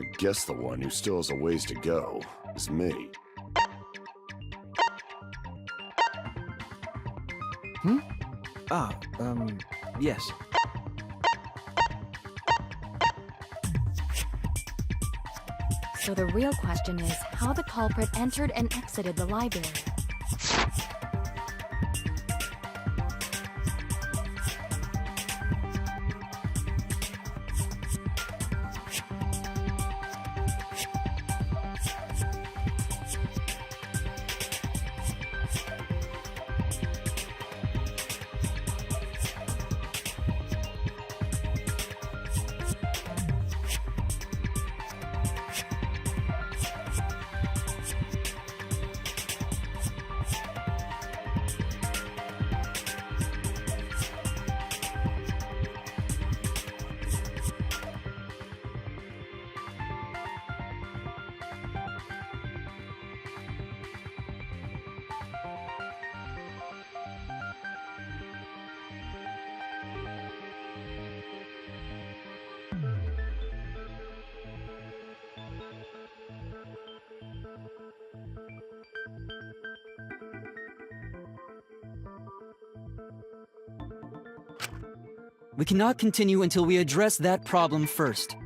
I guess the one who still has a ways to go is me. Yes. So the real question is how the culprit entered and exited the library. We cannot continue until we address that problem first.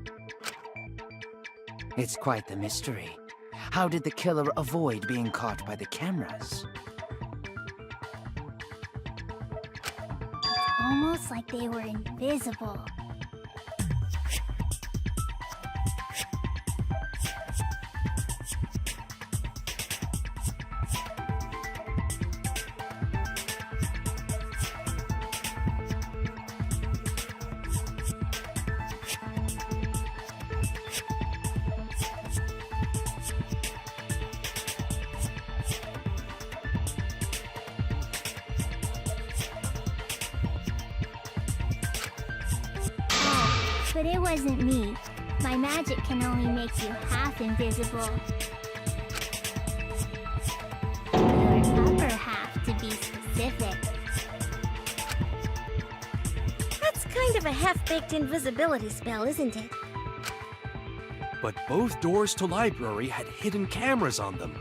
It's quite the mystery. How did the killer avoid being caught by the cameras? Almost like they were invisible. But it wasn't me. My magic can only make you half invisible. Your upper half, to be specific. That's kind of a half-baked invisibility spell, isn't it? But both doors to library had hidden cameras on them.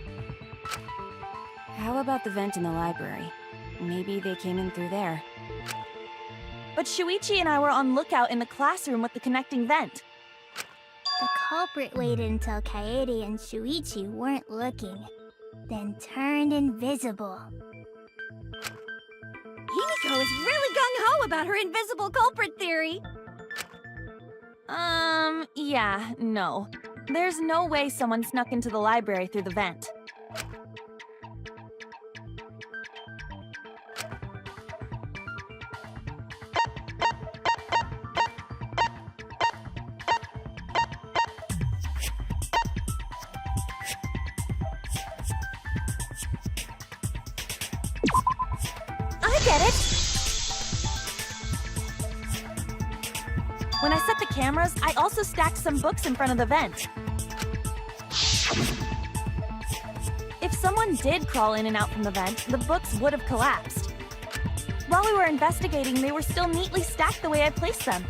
How about the vent in the library? Maybe they came in through there. But Shuichi and I were on lookout in the classroom with the connecting vent. The culprit waited until Kaede and Shuichi weren't looking, then turned invisible. Himiko is really gung-ho about her invisible culprit theory. Yeah, no. There's no way someone snuck into the library through the vent. get it! When I set the cameras, I also stacked some books in front of the vent. If someone did crawl in and out from the vent, the books would have collapsed. While we were investigating, they were still neatly stacked the way I placed them.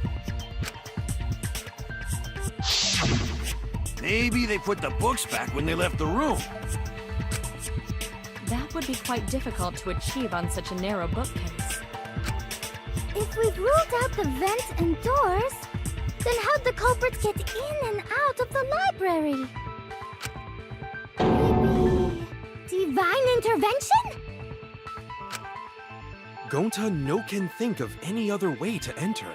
Maybe they put the books back when they left the room. That would be quite difficult to achieve on such a narrow bookcase. If we've ruled out the vents and doors, then how'd the culprits get in and out of the library? Maybe divine intervention? Gonta no can think of any other way to enter.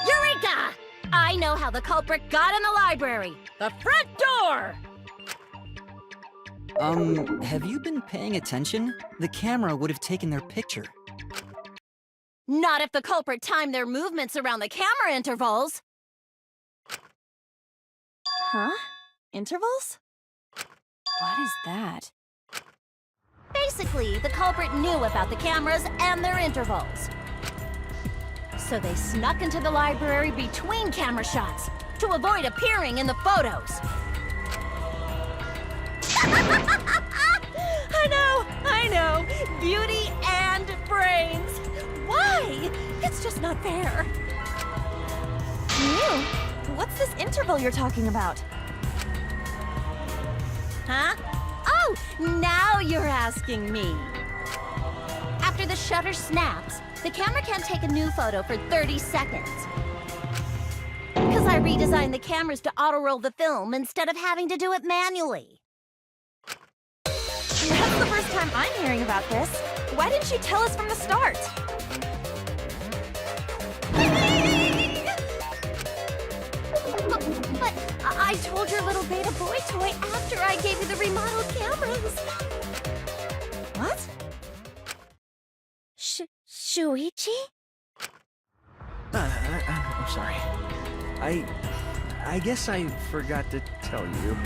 Eureka! I know how the culprit got in the library. The front door! Have you been paying attention? The camera would have taken their picture. Not if the culprit timed their movements around the camera intervals. Huh? Intervals? What is that? Basically, the culprit knew about the cameras and their intervals. So they snuck into the library between camera shots to avoid appearing in the photos. I know! Beauty and brains! Why? It's just not fair. Mew, what's this interval you're talking about? Huh? Oh, now you're asking me. After the shutter snaps, the camera can't take a new photo for 30 seconds. Because I redesigned the cameras to auto-roll the film instead of having to do it manually. That's the first time I'm hearing about this. Why didn't you tell us from the start? But I told your little beta boy toy after I gave you the remodeled cameras. What? Shuichi? I'm sorry. I guess I forgot to tell you.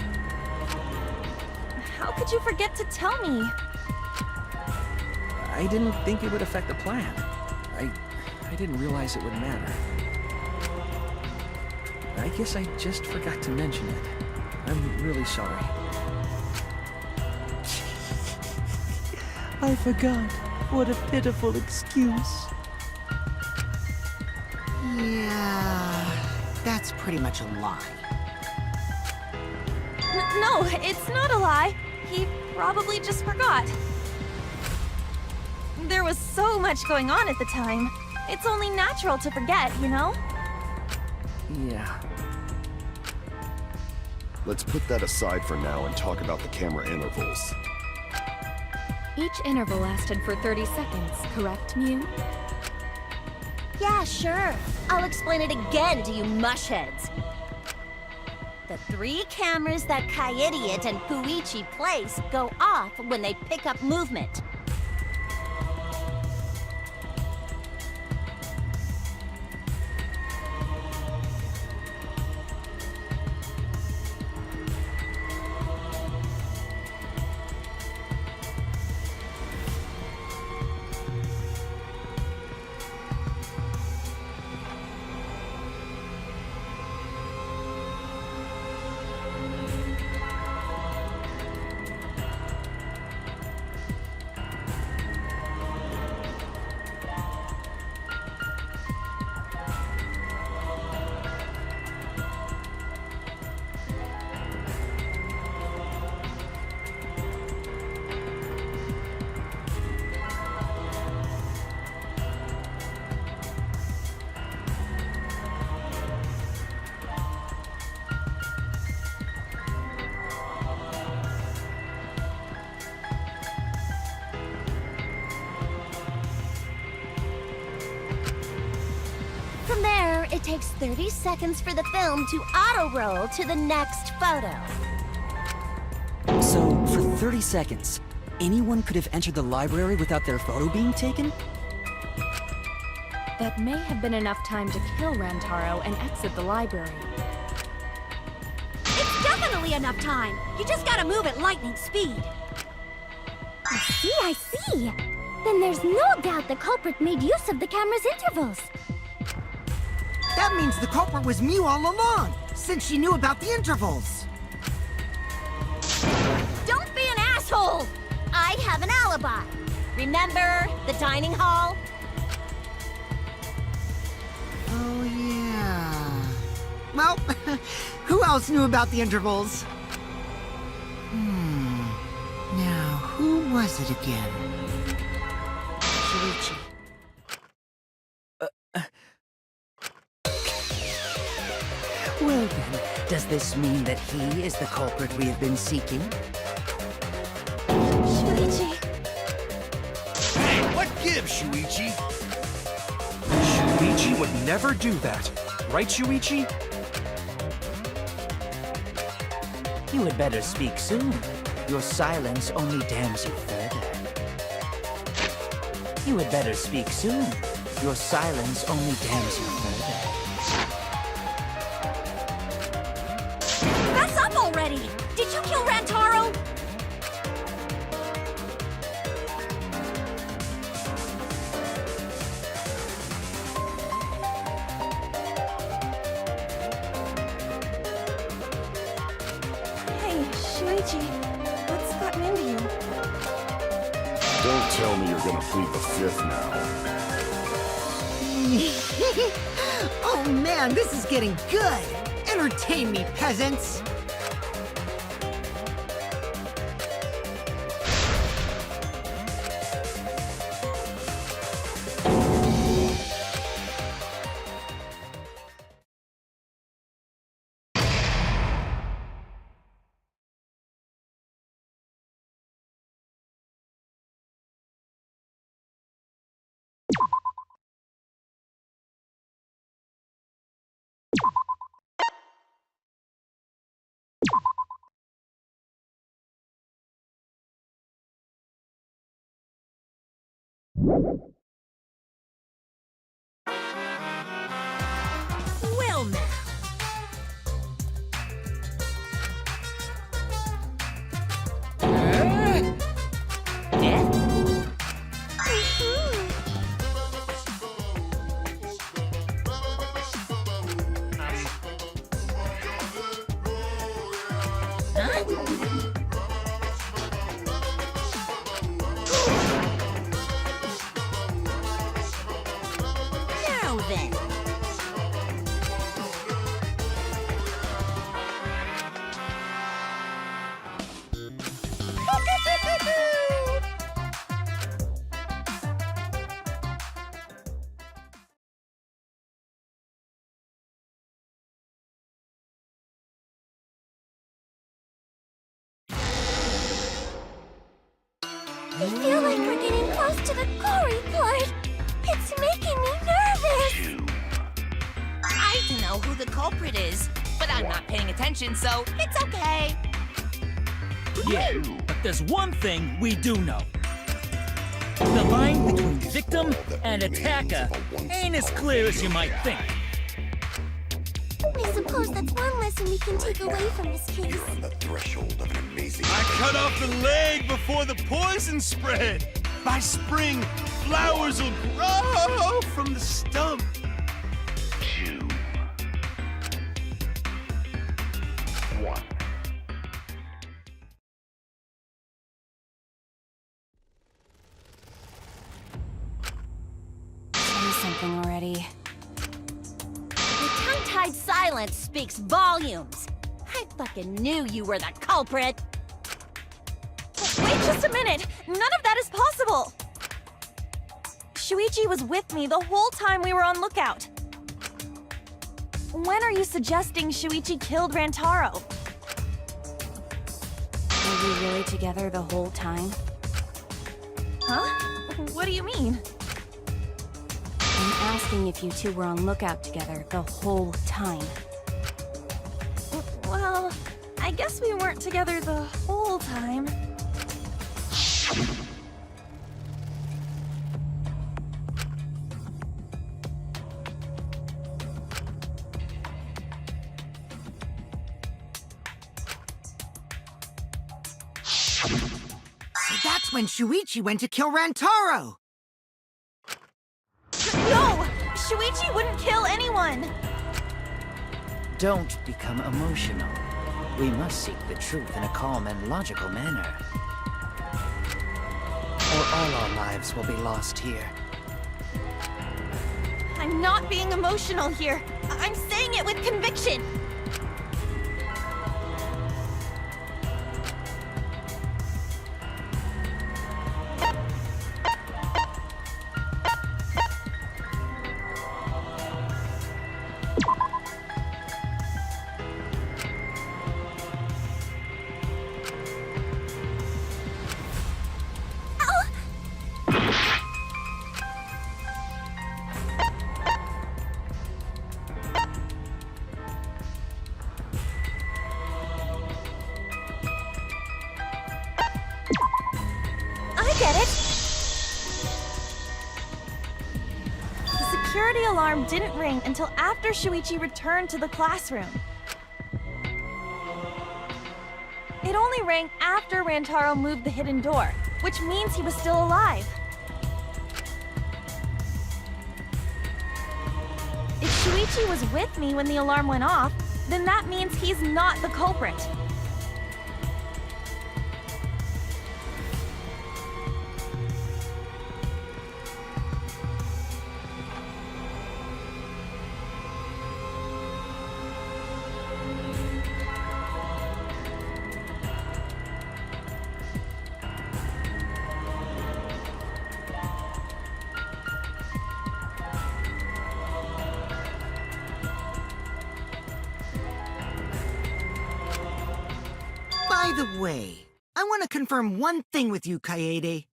How could you forget to tell me? I didn't think it would affect the plan. I didn't realize it would matter. I guess I just forgot to mention it. I'm really sorry. I forgot. What a pitiful excuse. Yeah, that's pretty much a lie. No, it's not a lie. He probably just forgot. There was so much going on at the time. It's only natural to forget, you know? Yeah. Let's put that aside for now and talk about the camera intervals. Each interval lasted for 30 seconds, correct, Mew? Yeah, sure. I'll explain it again to you mushheads. The 3 cameras that Kaidiot and Puichi place go off when they pick up movement. From there, it takes 30 seconds for the film to auto-roll to the next photo. So, for 30 seconds, anyone could have entered the library without their photo being taken? That may have been enough time to kill Rantaro and exit the library. It's definitely enough time. You just gotta move at lightning speed. I see. Then there's no doubt the culprit made use of the camera's intervals. That means the culprit was Mew all along, since she knew about the intervals. Don't be an asshole! I have an alibi. Remember the dining hall? Oh, yeah. Well, who else knew about the intervals? Now, who was it again? Shuichi. Well then, does this mean that he is the culprit we have been seeking? Shuichi. Hey, what gives, Shuichi? Shuichi would never do that. Right, Shuichi? You had better speak soon. Your silence only damns you further. You had better speak soon. Your silence only damns you further. Fess up already! Did you kill Rantaro? Hey, Shuichi. What's gotten into you? Don't tell me you're gonna plead the fifth now. Oh man, this is getting good! Entertain me, peasants! Well now. Now then. I feel like we're getting close to the gory part. It's making me nervous. I don't know who the culprit is, but I'm not paying attention, so it's okay. Yeah, but there's one thing we do know. The line between victim and attacker ain't as clear as you might think. I suppose that's one lesson we can take away from this case. You're on the threshold of an amazing... I cut off the leg before the poison spread. By spring, flowers will grow from the stump. Say something already. Your tongue-tied silence speaks volumes. I fucking knew you were the culprit. Wait just a minute! None of that is possible! Shuichi was with me the whole time we were on lookout. When are you suggesting Shuichi killed Rantaro? Were we really together the whole time? Huh? What do you mean? I'm asking if you two were on lookout together the whole time. Well, I guess we weren't together the whole time. So that's when Shuichi went to kill Rantaro! No! Shuichi wouldn't kill anyone! Don't become emotional. We must seek the truth in a calm and logical manner. Or all our lives will be lost here. I'm not being emotional here. I'm saying it with conviction. I get it! The security alarm didn't ring until after Shuichi returned to the classroom. It only rang after Rantaro moved the hidden door, which means he was still alive. If Shuichi was with me when the alarm went off, then that means he's not the culprit. By the way, I want to confirm one thing with you, Kaede.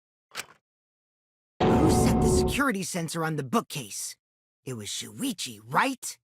Who set the security sensor on the bookcase? It was Shuichi, right?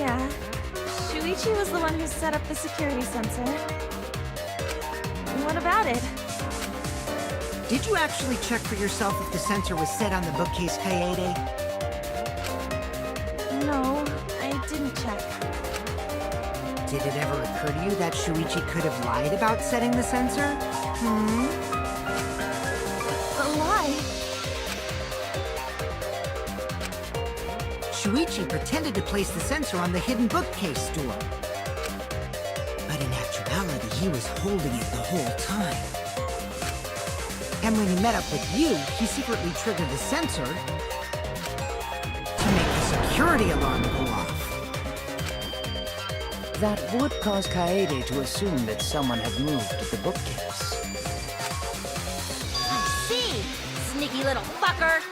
Yeah. Shuichi was the one who set up the security sensor. What about it? Did you actually check for yourself if the sensor was set on the bookcase, Kaede? No, I didn't check. Did it ever occur to you that Shuichi could have lied about setting the sensor? A lie? Shuichi pretended to place the sensor on the hidden bookcase door. But in actuality, he was holding it the whole time. And when he met up with you, he secretly triggered the sensor to make the security alarm go off. That would cause Kaede to assume that someone had moved the bookcase. I see! Sneaky little fucker!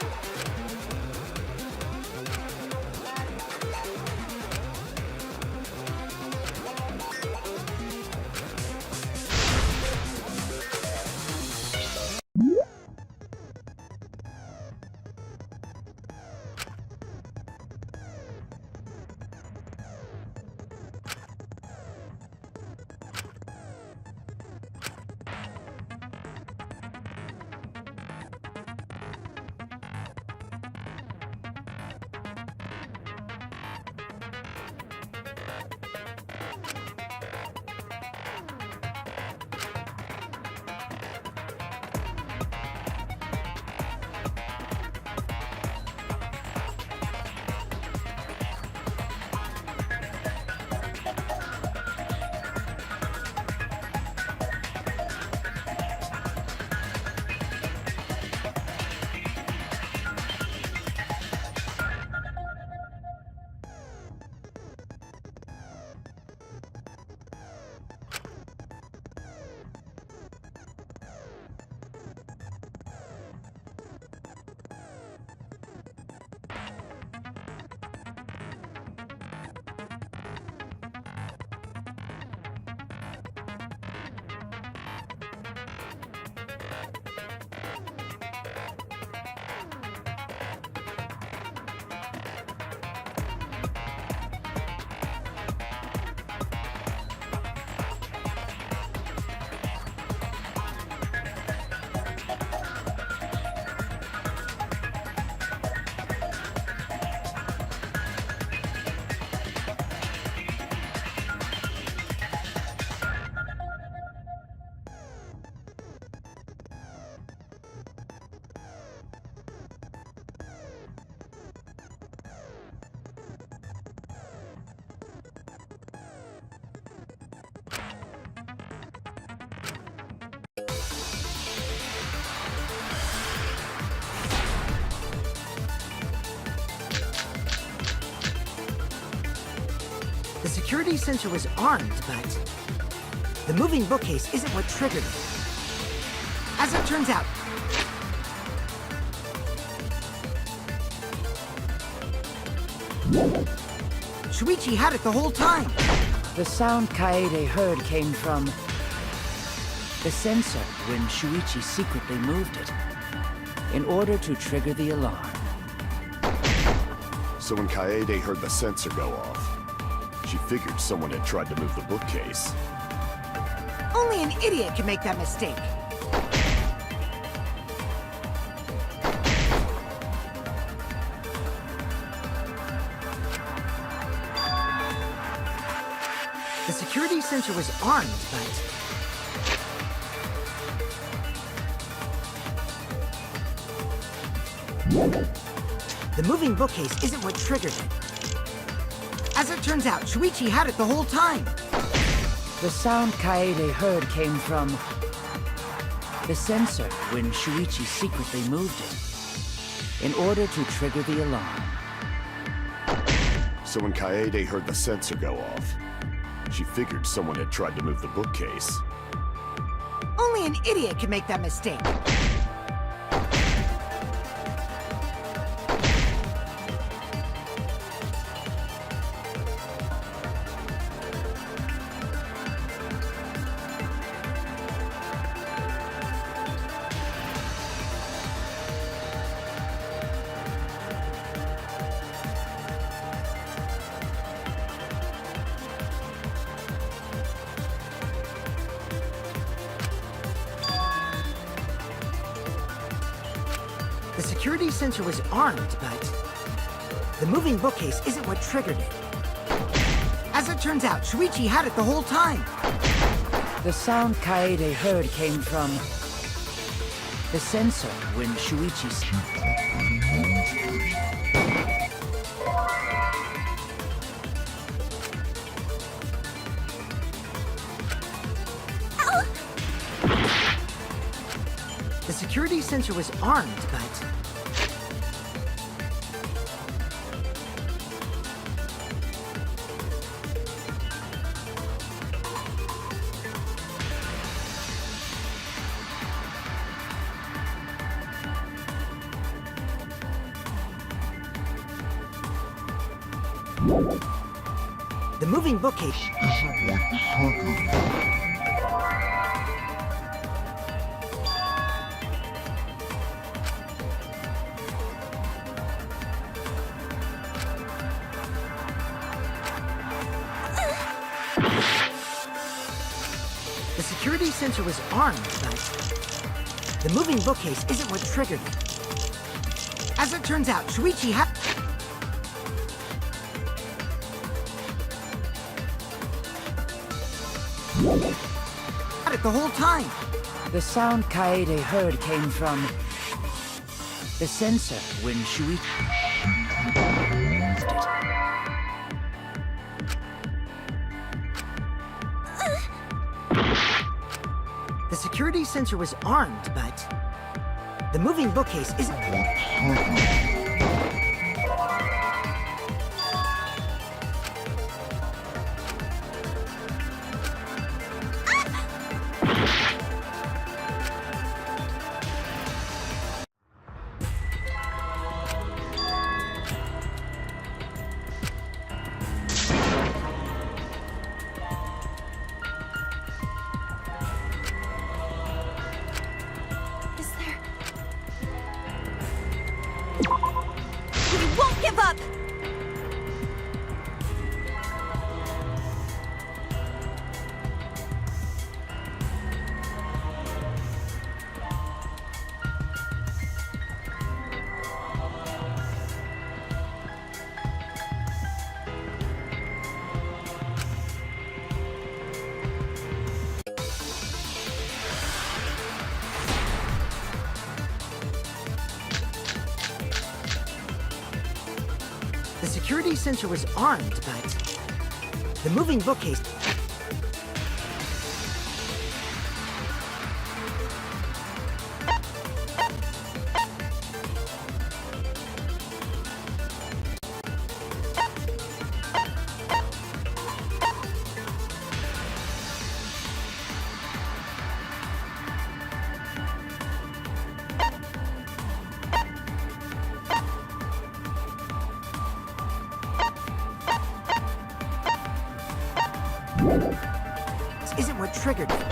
security sensor was armed, but the moving bookcase isn't what triggered it. As it turns out, Shuichi had it the whole time. The sound Kaede heard came from the sensor when Shuichi secretly moved it, in order to trigger the alarm. So when Kaede heard the sensor go off, she figured someone had tried to move the bookcase. Only an idiot can make that mistake. The security sensor was armed, but the moving bookcase isn't what triggered it. As it turns out, Shuichi had it the whole time. The sound Kaede heard came from the sensor when Shuichi secretly moved it, in order to trigger the alarm. So when Kaede heard the sensor go off, she figured someone had tried to move the bookcase. Only an idiot can make that mistake. The security sensor was armed, but the moving bookcase isn't what triggered it. As it turns out, Shuichi had it the whole time. The sound Kaede heard came from the sensor when Shuichi... The security sensor was armed, but the moving bookcase... The security sensor was armed, but the moving bookcase isn't what triggered it. As it turns out, Shuichi had... had it the whole time. The sound Kaede heard came from the sensor when Shuichi... The security sensor was armed, but the moving bookcase isn't... Give up! The security sensor was armed, but the moving bookcase... This isn't what triggered it.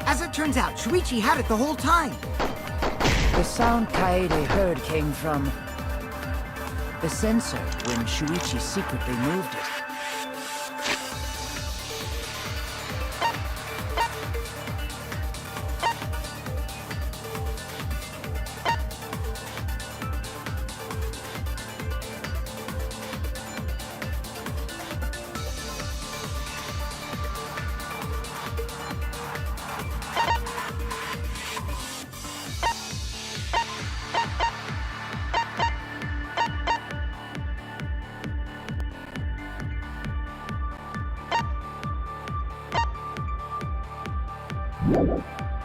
As it turns out, Shuichi had it the whole time. The sound Kaede heard came from the sensor when Shuichi secretly moved it.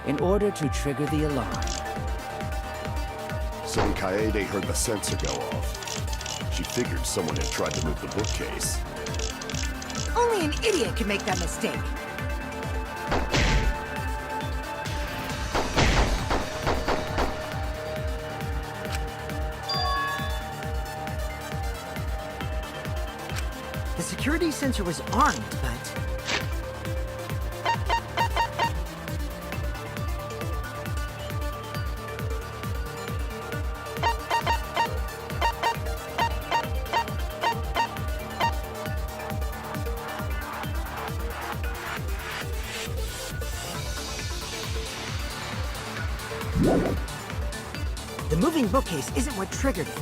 In order to trigger the alarm, So Kaede heard the sensor go off. She figured someone had tried to move the bookcase. Only an idiot can make that mistake. The security sensor was armed, but... The moving bookcase isn't what triggered it.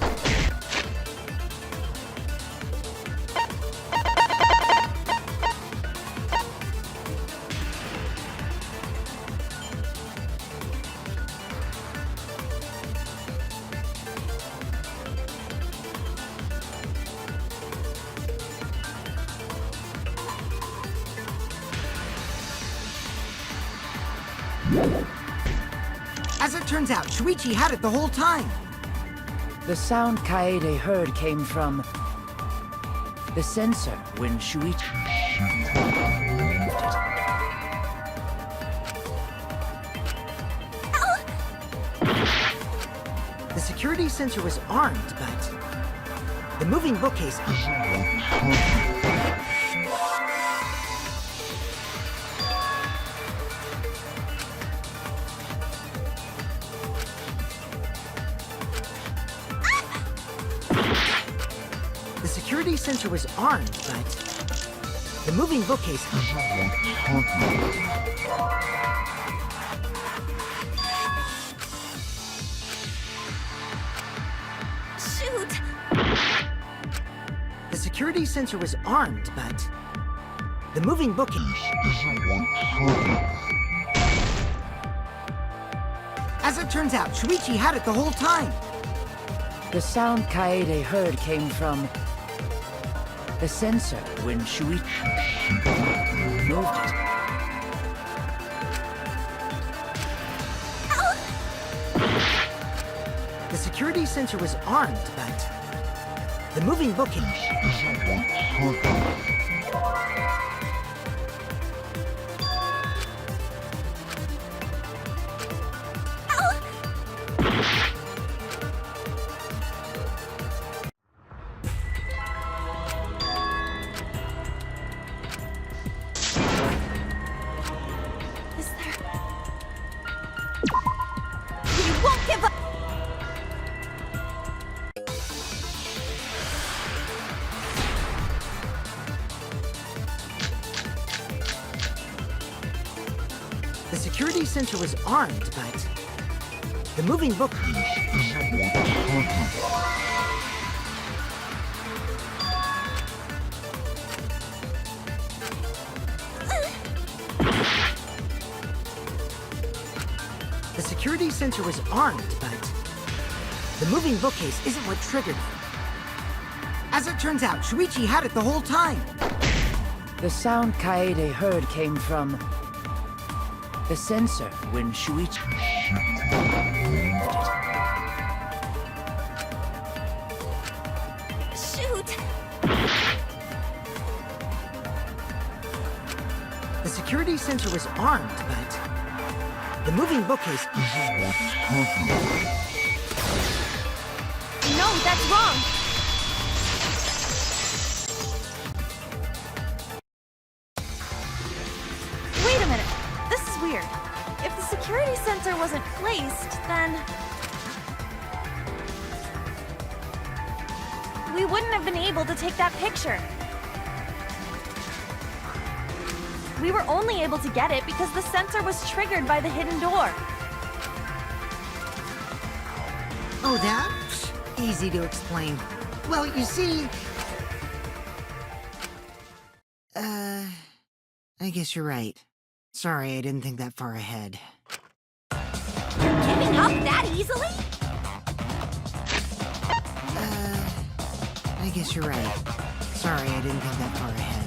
As it turns out, Shuichi had it the whole time. the sound Kaede heard came from the sensor when Shuichi moved it. The security sensor was armed, but the moving bookcase... The security sensor was armed, but the moving bookcase... Shoot! The security sensor was armed, but the moving bookcase... As it turns out, Shuichi had it the whole time. The sound Kaede heard came from the sensor when Shuichi moved it. The security sensor was armed, but the moving bookcase... Is there... We won't give up! The security sensor was armed, but the moving book... The security sensor was armed, but the moving bookcase isn't what triggered it. As it turns out, Shuichi had it the whole time. The sound Kaede heard came from the sensor when Shuichi moved it. Shoot! The security sensor was armed, but the moving bookcase... No, that's wrong! wasn't placed, then we wouldn't have been able to take that picture. We were only able to get it because the sensor was triggered by the hidden door. Oh, that? Easy to explain. Well, you see... I guess you're right. Sorry, I didn't think that far ahead. You're giving up that easily? I guess you're right. Sorry, I didn't think that far ahead.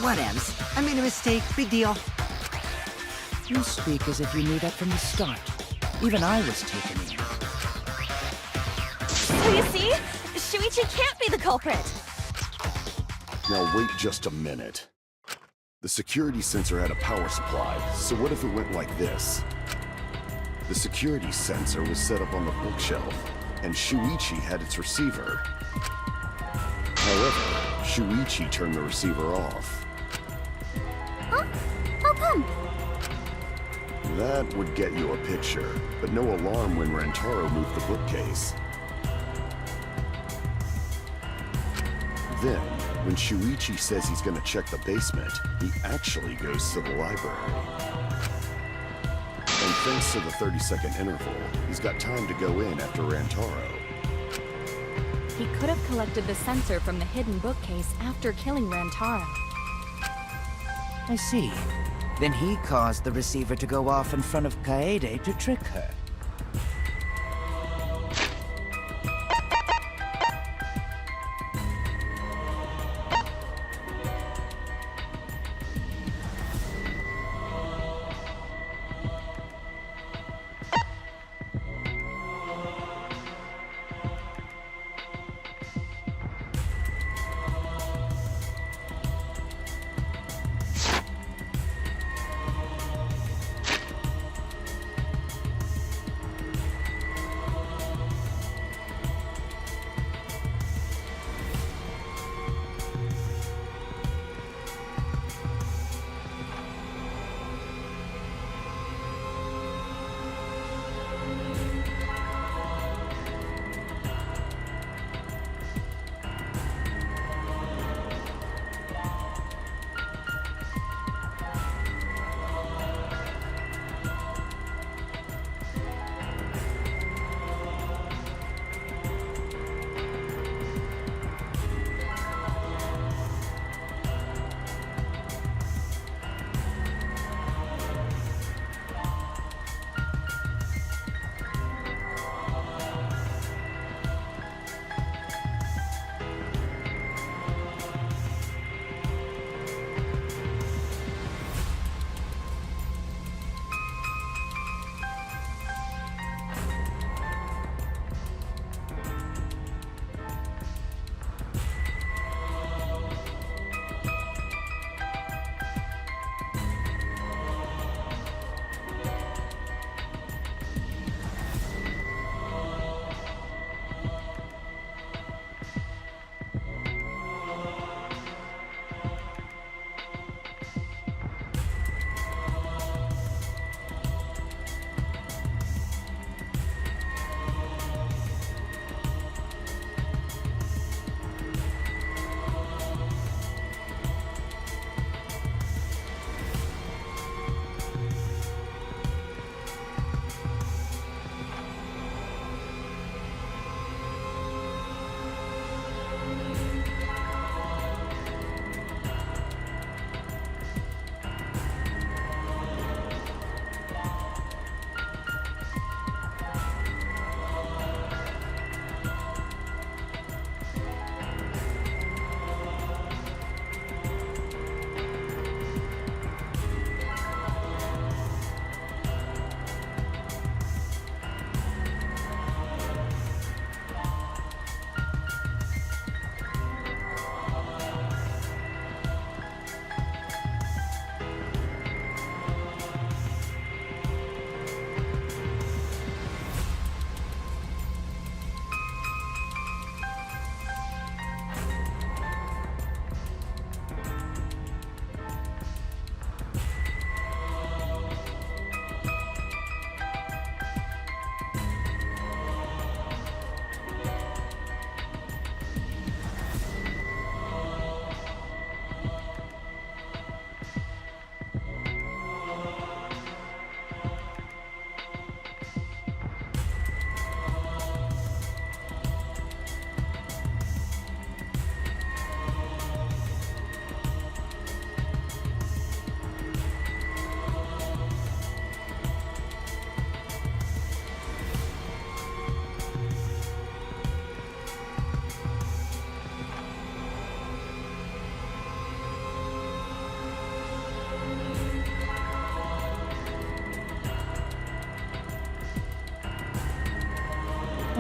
Whatevs. I made a mistake. Big deal. You speak as if you knew that from the start. Even I was taken in. So you see, Shuichi can't be the culprit. Now wait just a minute. The security sensor had a power supply, so what if it went like this? The security sensor was set up on the bookshelf, and Shuichi had its receiver. However, Shuichi turned the receiver off. Huh? How come? That would get you a picture, but no alarm when Rantaro moved the bookcase. Then, when Shuichi says he's gonna check the basement, he actually goes to the library. And thanks to the 30-second interval, he's got time to go in after Rantaro. He could have collected the sensor from the hidden bookcase after killing Rantaro. I see. Then he caused the receiver to go off in front of Kaede to trick her.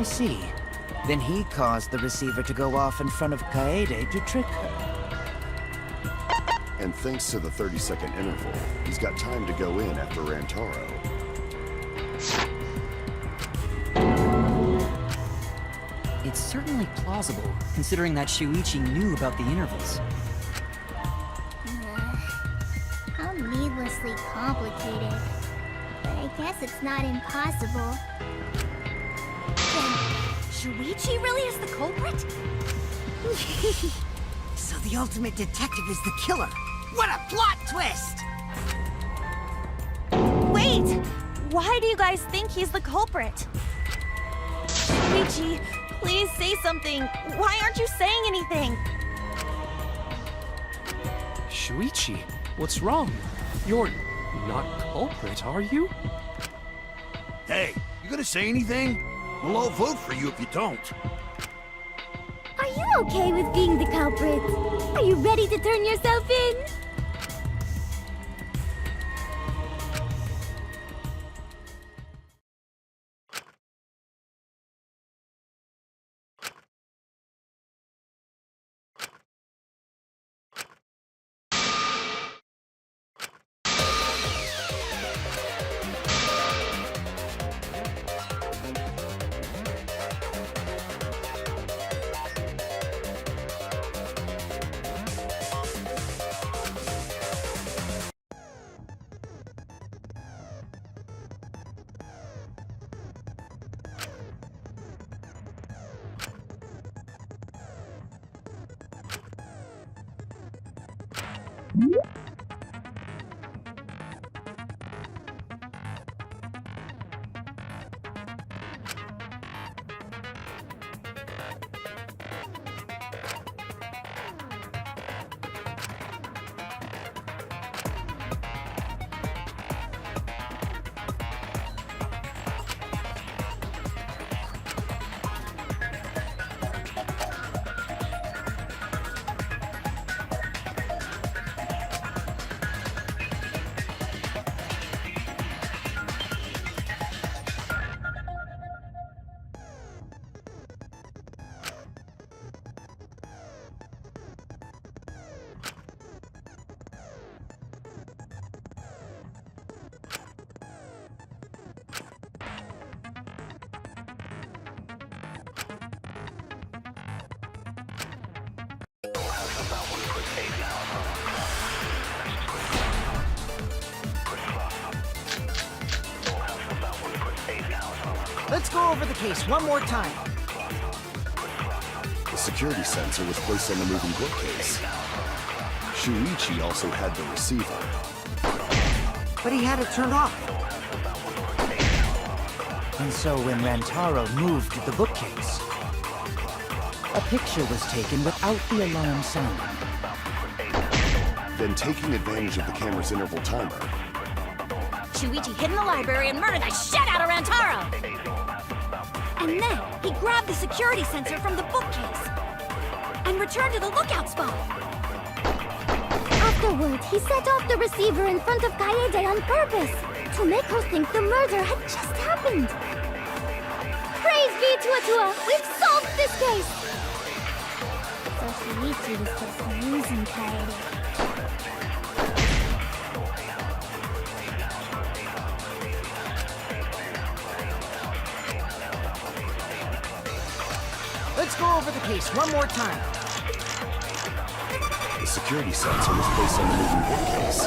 I see. Then he caused the receiver to go off in front of Kaede to trick her. And thanks to the 30-second interval, he's got time to go in after Rantaro. It's certainly plausible, considering that Shuichi knew about the intervals. How needlessly complicated. But I guess it's not impossible. Then, Shuichi really is the culprit? So the ultimate detective is the killer. What a plot twist! Wait! Why do you guys think he's the culprit? Shuichi, please say something. Why aren't you saying anything? Shuichi, what's wrong? You're not culprit, are you? Hey, you gonna say anything? We'll all vote for you if you don't. Are you okay with being the culprit? Are you ready to turn yourself in? Let's go over the case one more time. The security sensor was placed on the moving bookcase. Shuichi also had the receiver. But he had it turned off. And so when Rantaro moved the bookcase, a picture was taken without the alarm sounding. Then, taking advantage of the camera's interval timer, Shuichi hid in the library and murdered the shit out of Rantaro! And then, he grabbed the security sensor from the bookcase and returned to the lookout spot. Afterward, he set off the receiver in front of Kaede on purpose to make her think the murder had just happened. Praise be to Atua! We've solved this case! So Shuichi was just using Kaede. Let's go over the case one more time. the security sensor was placed on the moving bookcase.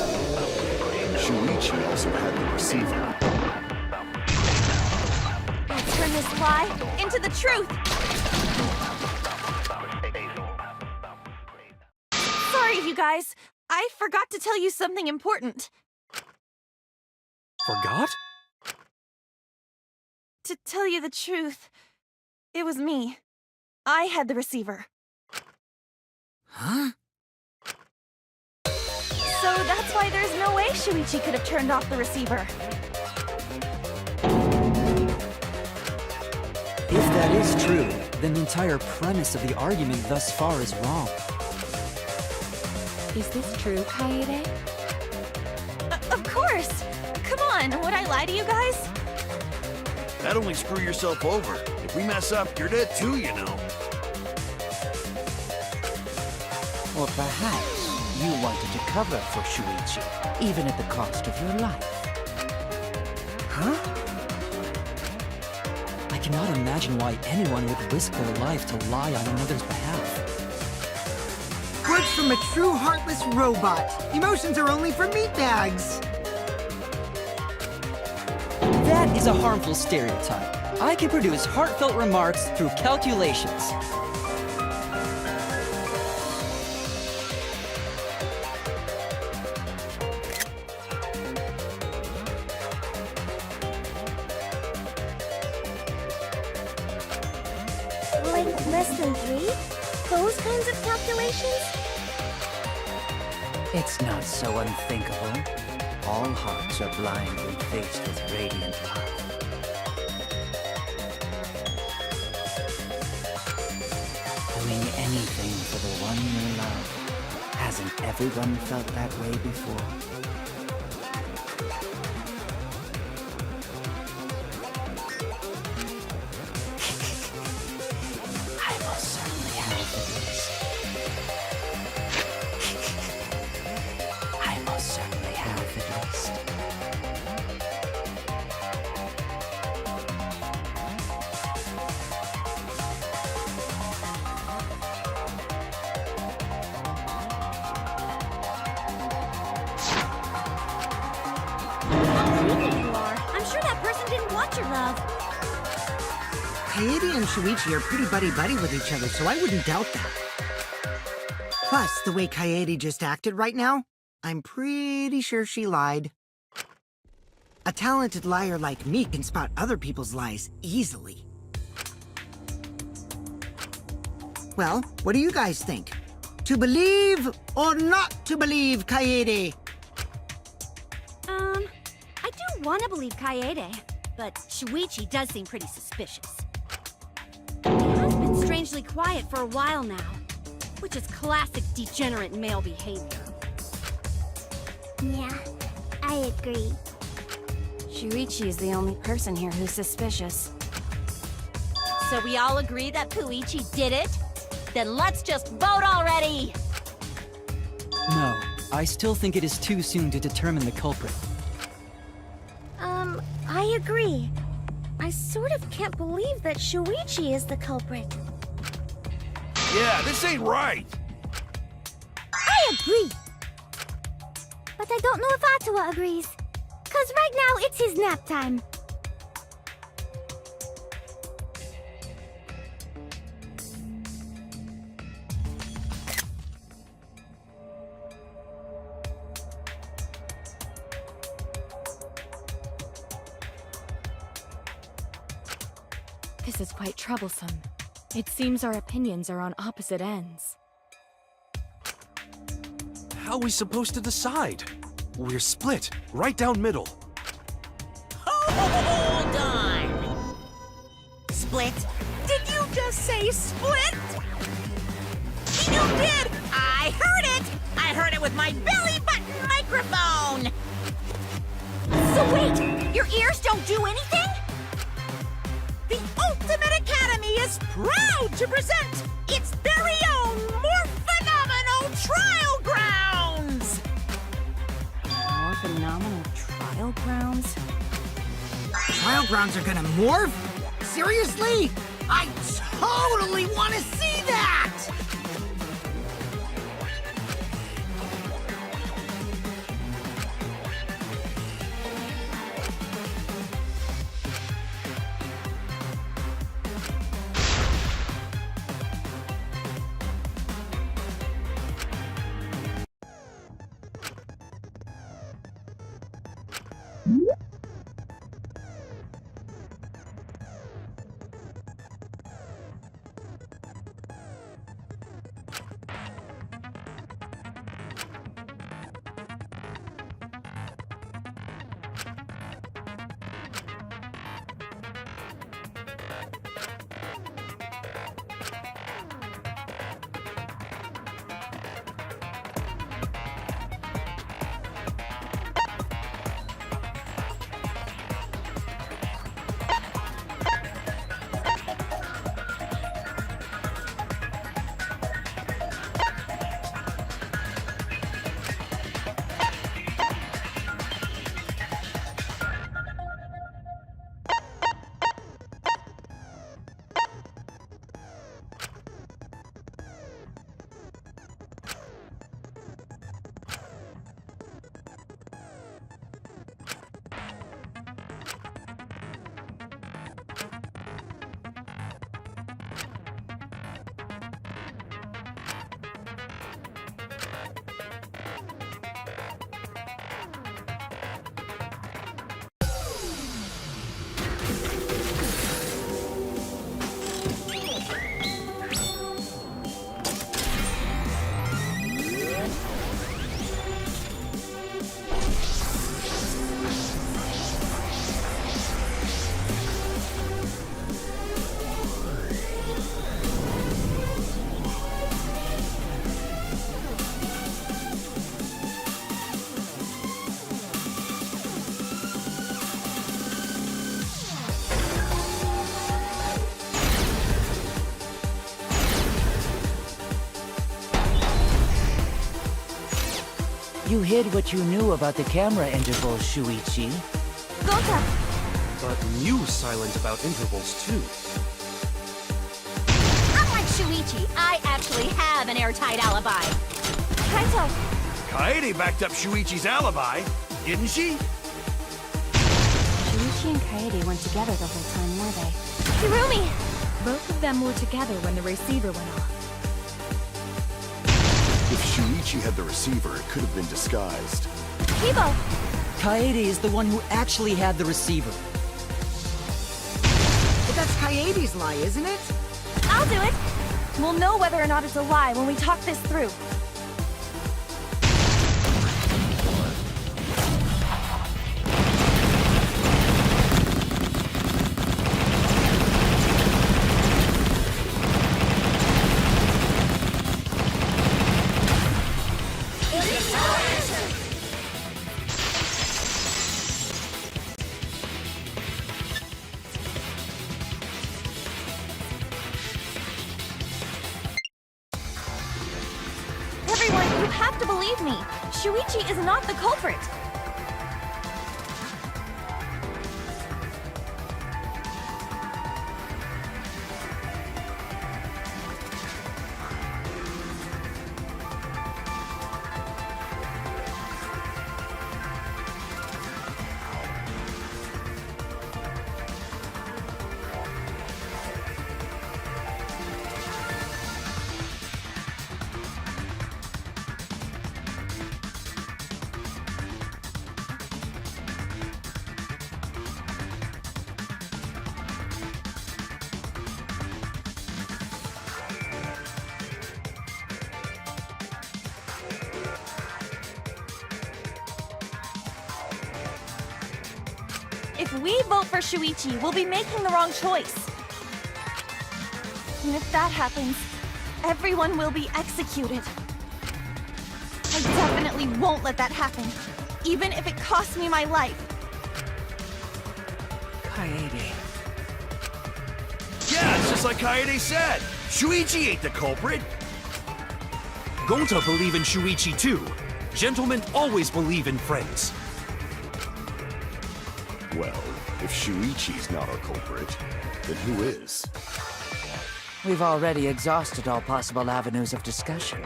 Shuichi also had the receiver. Let's turn this lie into the truth! Sorry, you guys. I forgot to tell you something important. Forgot? To tell you the truth, it was me. I had the receiver. Huh? So that's why there's no way Shuichi could have turned off the receiver. If that is true, then the entire premise of the argument thus far is wrong. Is this true, Kaede? Of course! Come on, would I lie to you guys? That'd only screw yourself over. If we mess up, you're dead too, you know. Or perhaps you wanted to cover for Shuichi, even at the cost of your life. Huh? I cannot imagine why anyone would risk their life to lie on another's behalf. Words from a true heartless robot. Emotions are only for meatbags. That is a harmful stereotype. I can produce heartfelt remarks through calculations. Like less than 3? Those kinds of calculations? It's not so unthinkable. All hearts are blind when faced with radiant love. Doing anything for the one you love. Hasn't everyone felt that way before? I most certainly have at least. I most certainly have at least. You are. I'm sure that person didn't want your love. Kaede and Shuichi are pretty buddy-buddy with each other, so I wouldn't doubt that. Plus, the way Kaede just acted right now, I'm pretty sure she lied. A talented liar like me can spot other people's lies easily. Well, what do you guys think? To believe or not to believe Kaede? I do want to believe Kaede, but Shuichi does seem pretty suspicious. He has been strangely quiet for a while now, which is classic degenerate male behavior. Yeah, I agree. Shuichi is the only person here who's suspicious. So we all agree that Puichi did it? Then let's just vote already! No, I still think it is too soon to determine the culprit. I agree. I sort of can't believe that Shuichi is the culprit. Yeah, this ain't right. I agree! But I don't know if Atua agrees. 'Cause right now it's his nap time. This is quite troublesome. It seems our opinions are on opposite ends. How are we supposed to decide? We're split, right down middle. Hold on! Split? Did you just say split? You did! I heard it! I heard it with my belly button microphone! So wait! Your ears don't do anything? The Ultimate Academy is proud to present its very own more phenomenal trial grounds! More phenomenal trial grounds? Trial grounds are gonna morph? Seriously? I totally want to see that! You hid what you knew about the camera intervals, Shuichi. Gonta! But Mew's silent about intervals too. Unlike Shuichi, I actually have an airtight alibi. Kaito! Kaede backed up Shuichi's alibi, didn't she? Shuichi and Kaede weren't together the whole time, were they? Hirumi! Both of them were together when the receiver went off. If Shuichi had the receiver, it could have been disguised. Kibo! Kaede is the one who actually had the receiver. But that's Kaede's lie, isn't it? I'll do it! We'll know whether or not it's a lie when we talk this through. Everyone, you have to believe me! Shuichi is not the culprit! If we vote for Shuichi, we'll be making the wrong choice. And if that happens, everyone will be executed. I definitely won't let that happen, even if it costs me my life. Kaede. Yeah, it's just like Kaede said. Shuichi ain't the culprit. Gonta believe in Shuichi too. Gentlemen always believe in friends. Well, if Shuichi's not our culprit, then who is? We've already exhausted all possible avenues of discussion.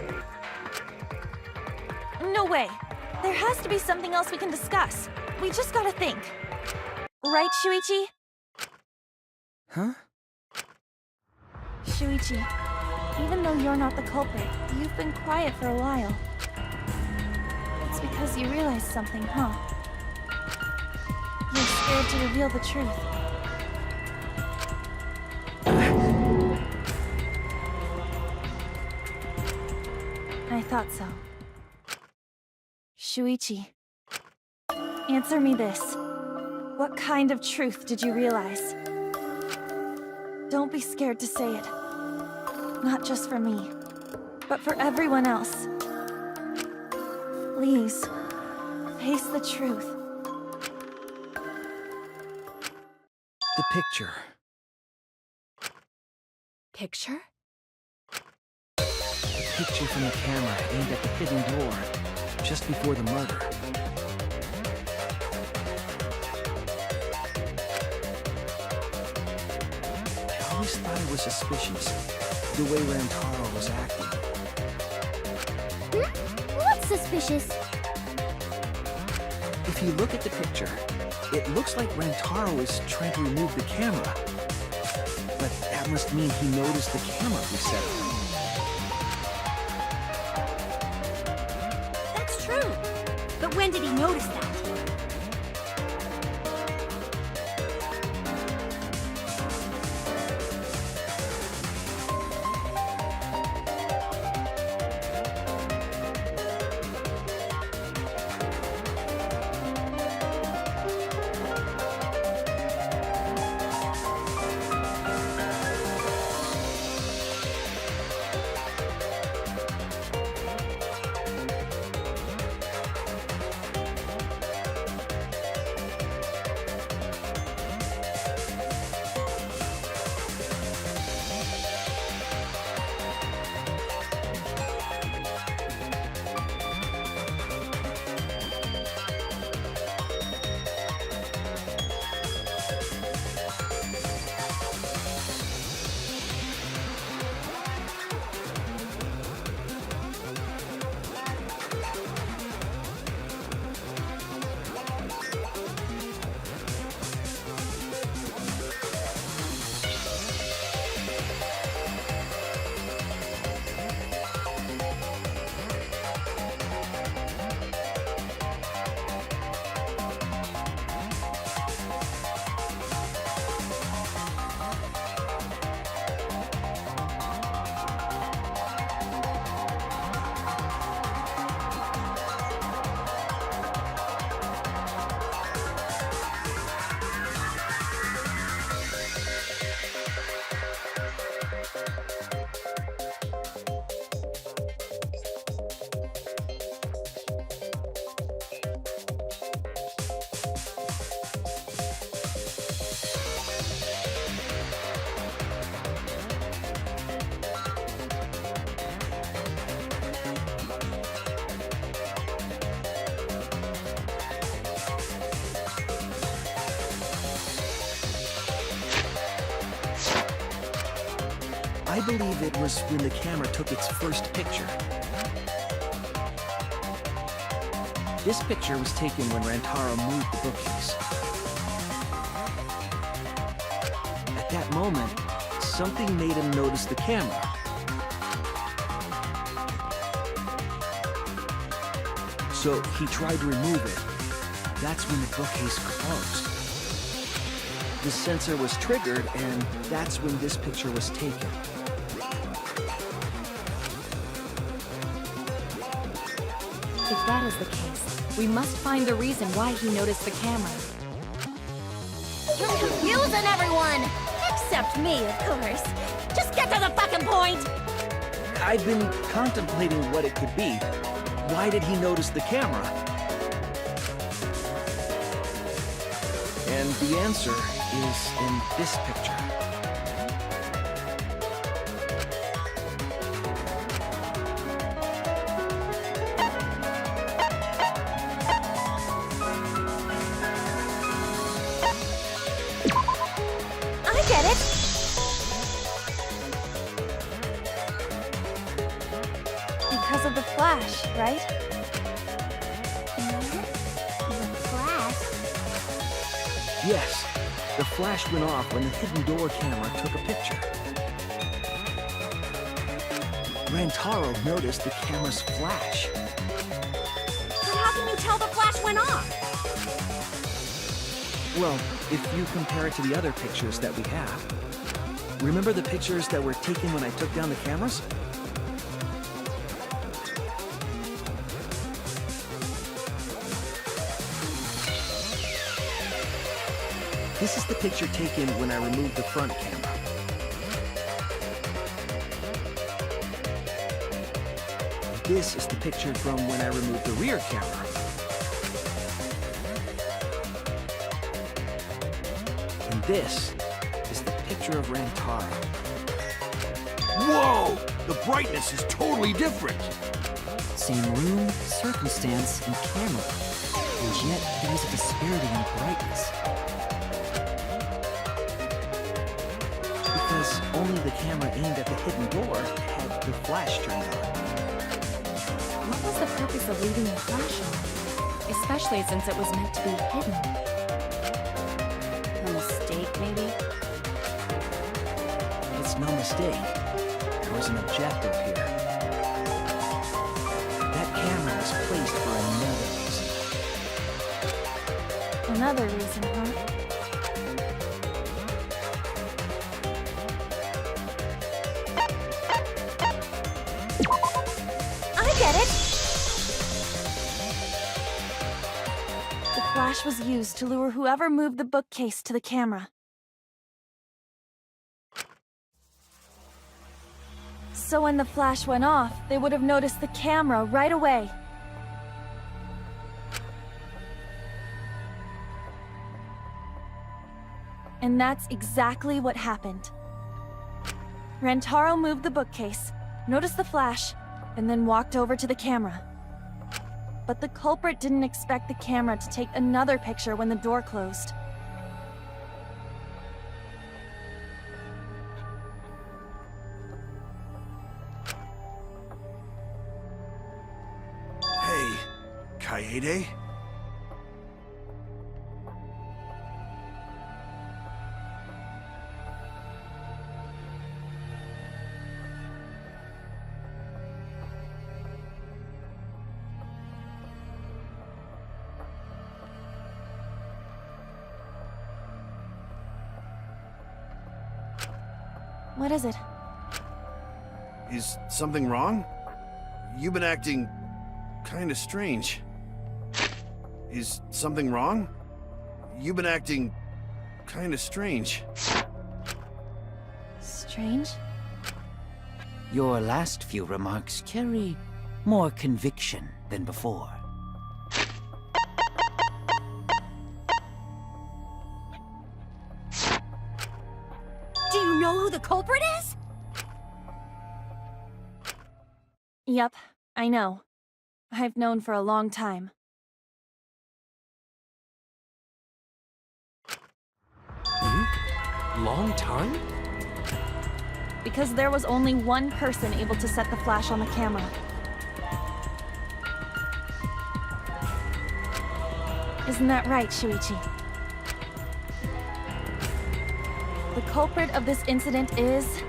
No way. There has to be something else we can discuss. We just gotta think. Right, Shuichi? Huh? Shuichi, even though you're not the culprit, you've been quiet for a while. It's because you realized something, huh? You're scared to reveal the truth. I thought so. Shuichi, answer me this. What kind of truth did you realize? Don't be scared to say it. Not just for me, but for everyone else. Please, face the truth. The picture. Picture? The picture from the camera aimed at the hidden door, just before the murder. I always thought it was suspicious, the way Rantaro was acting. What's suspicious? If you look at the picture, it looks like Rantaro is trying to remove the camera. But that must mean he noticed the camera we set up. That's true. But when did he notice that? believe it was when the camera took its first picture. This picture was taken when Rantaro moved the bookcase. At that moment, something made him notice the camera. So he tried to remove it. That's when the bookcase closed. The sensor was triggered, and that's when this picture was taken. If that is the case, we must find the reason why he noticed the camera. You're confusing everyone! Except me, of course. Just get to the fucking point! I've been contemplating what it could be. Why did he notice the camera? And the answer is in this picture. I get it! Because of the flash, right? The flash? Yes, the flash went off when the hidden door camera took a picture. Rantaro noticed the camera's flash. But how can you tell the flash went off? Well, if you compare it to the other pictures that we have. Remember the pictures that were taken when I took down the cameras? This is the picture taken when I removed the front camera. This is the picture from when I removed the rear camera. And this is the picture of Rantaro. Whoa! The brightness is totally different. Same room, circumstance, and camera. And yet, there is a disparity in brightness. Because only the camera aimed at the hidden door had the flash turned on. What was the purpose of leaving the flash on? Especially since it was meant to be hidden. A mistake, maybe? It's no mistake. There was an objective here. That camera was placed for another reason. Another reason, huh? I get it! The flash was used to lure whoever moved the bookcase to the camera. So when the flash went off, they would have noticed the camera right away. And that's exactly what happened. Rantaro moved the bookcase, noticed the flash, and then walked over to the camera. But the culprit didn't expect the camera to take another picture when the door closed. Hey, Kaede? What is it? Is something wrong? You've been acting kinda strange. Is something wrong? You've been acting kinda strange. Strange? Your last few remarks carry more conviction than before. Do you know who the culprit is? Yep, I know. I've known for a long time. Long time? Because there was only one person able to set the flash on the camera. Isn't that right, Shuichi? The culprit of this incident is...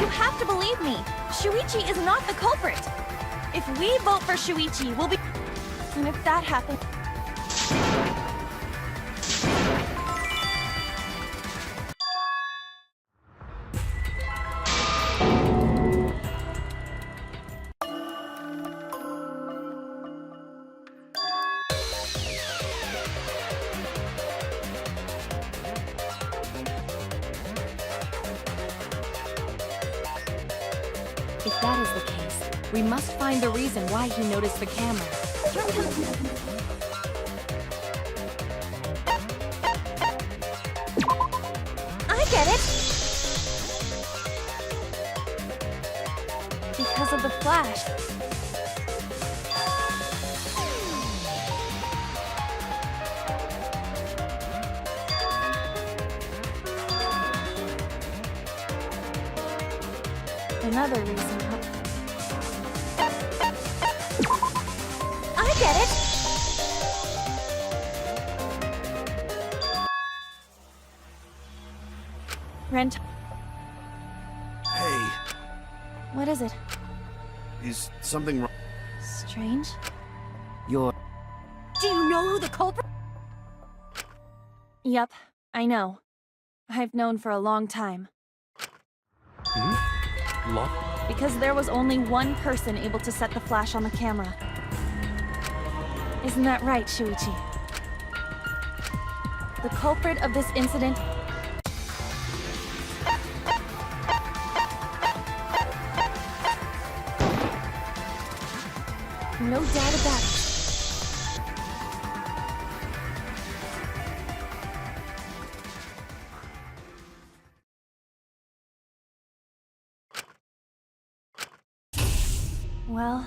have to believe me. Shuichi is not the culprit. If we vote for Shuichi, we'll be... And if that happens... If that is the case, we must find the reason why he noticed the camera. I get it! Because of the flash. Another reason, huh? I get it! Rent. Hey, What is it? is something wrong? Strange? You're... Do you know who the culprit? Yup, I know. I've known for a long time. Because there was only one person able to set the flash on the camera. Isn't that right, Shuichi? The culprit of this incident... No doubt about it. Well,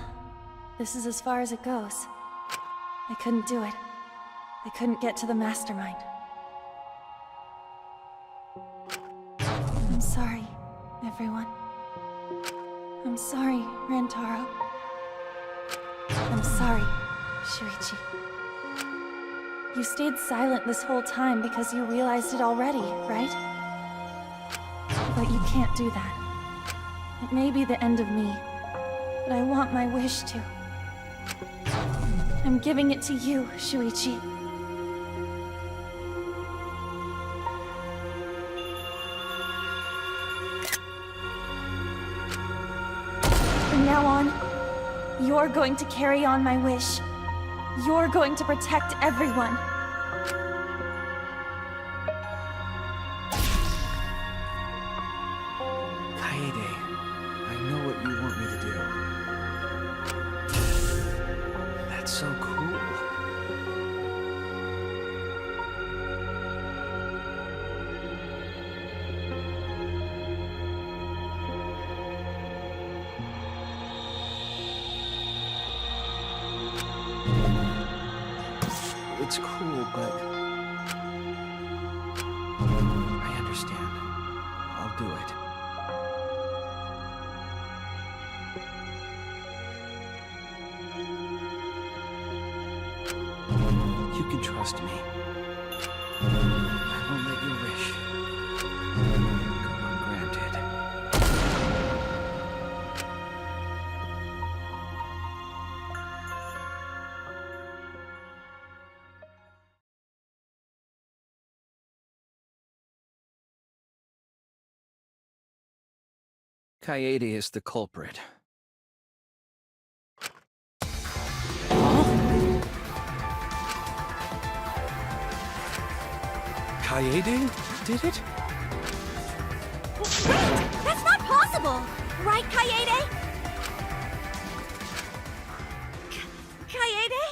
this is as far as it goes. I couldn't do it. I couldn't get to the mastermind. I'm sorry, everyone. I'm sorry, Rentaro. I'm sorry, Shuichi. You stayed silent this whole time because you realized it already, right? But you can't do that. It may be the end of me, but I want my wish to. I'm giving it to you, Shuichi. From now on, you're going to carry on my wish. You're going to protect everyone. Kaede, I know what you want me to do. it's cruel, but... I understand. I'll do it. You can trust me. I won't let your wish go ungranted. Kaede is the culprit. Kaede did it? Wait! That's not possible! Right, Kaede? Kaede?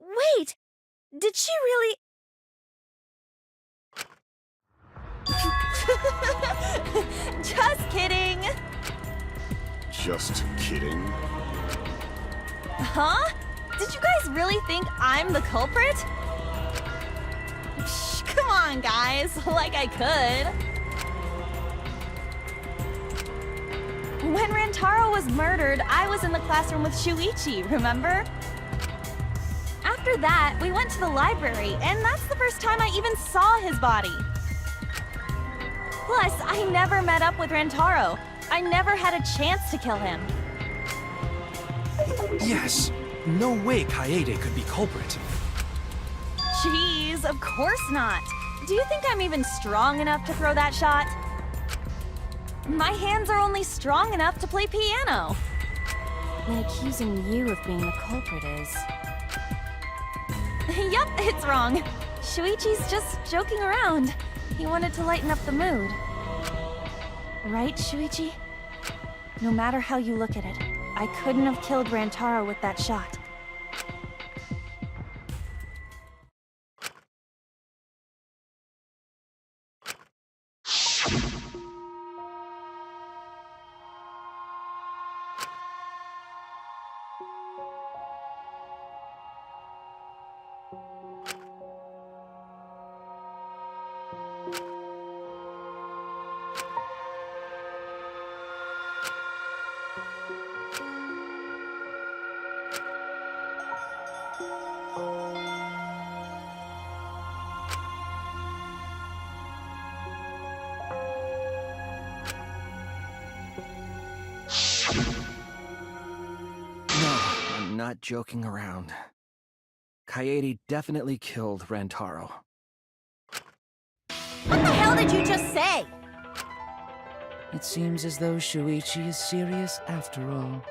Wait! Did she really... Just kidding! Just kidding. Huh? Did you guys really think I'm the culprit? Psh, come on, guys. Like I could. When Rantaro was murdered, I was in the classroom with Shuichi, remember? After that, we went to the library, and that's the first time I even saw his body. Plus, I never met up with Rantaro. I never had a chance to kill him. Yes. No way Kaede could be culprit. Jeez, of course not. Do you think I'm even strong enough to throw that shot? My hands are only strong enough to play piano. Then accusing you of being the culprit is... Yup, it's wrong. Shuichi's just joking around. He wanted to lighten up the mood. Right, Shuichi? No matter how you look at it, I couldn't have killed Rantaro with that shot. Not joking around. Kaede definitely killed Rantaro. What the hell did you just say? It seems as though Shuichi is serious after all.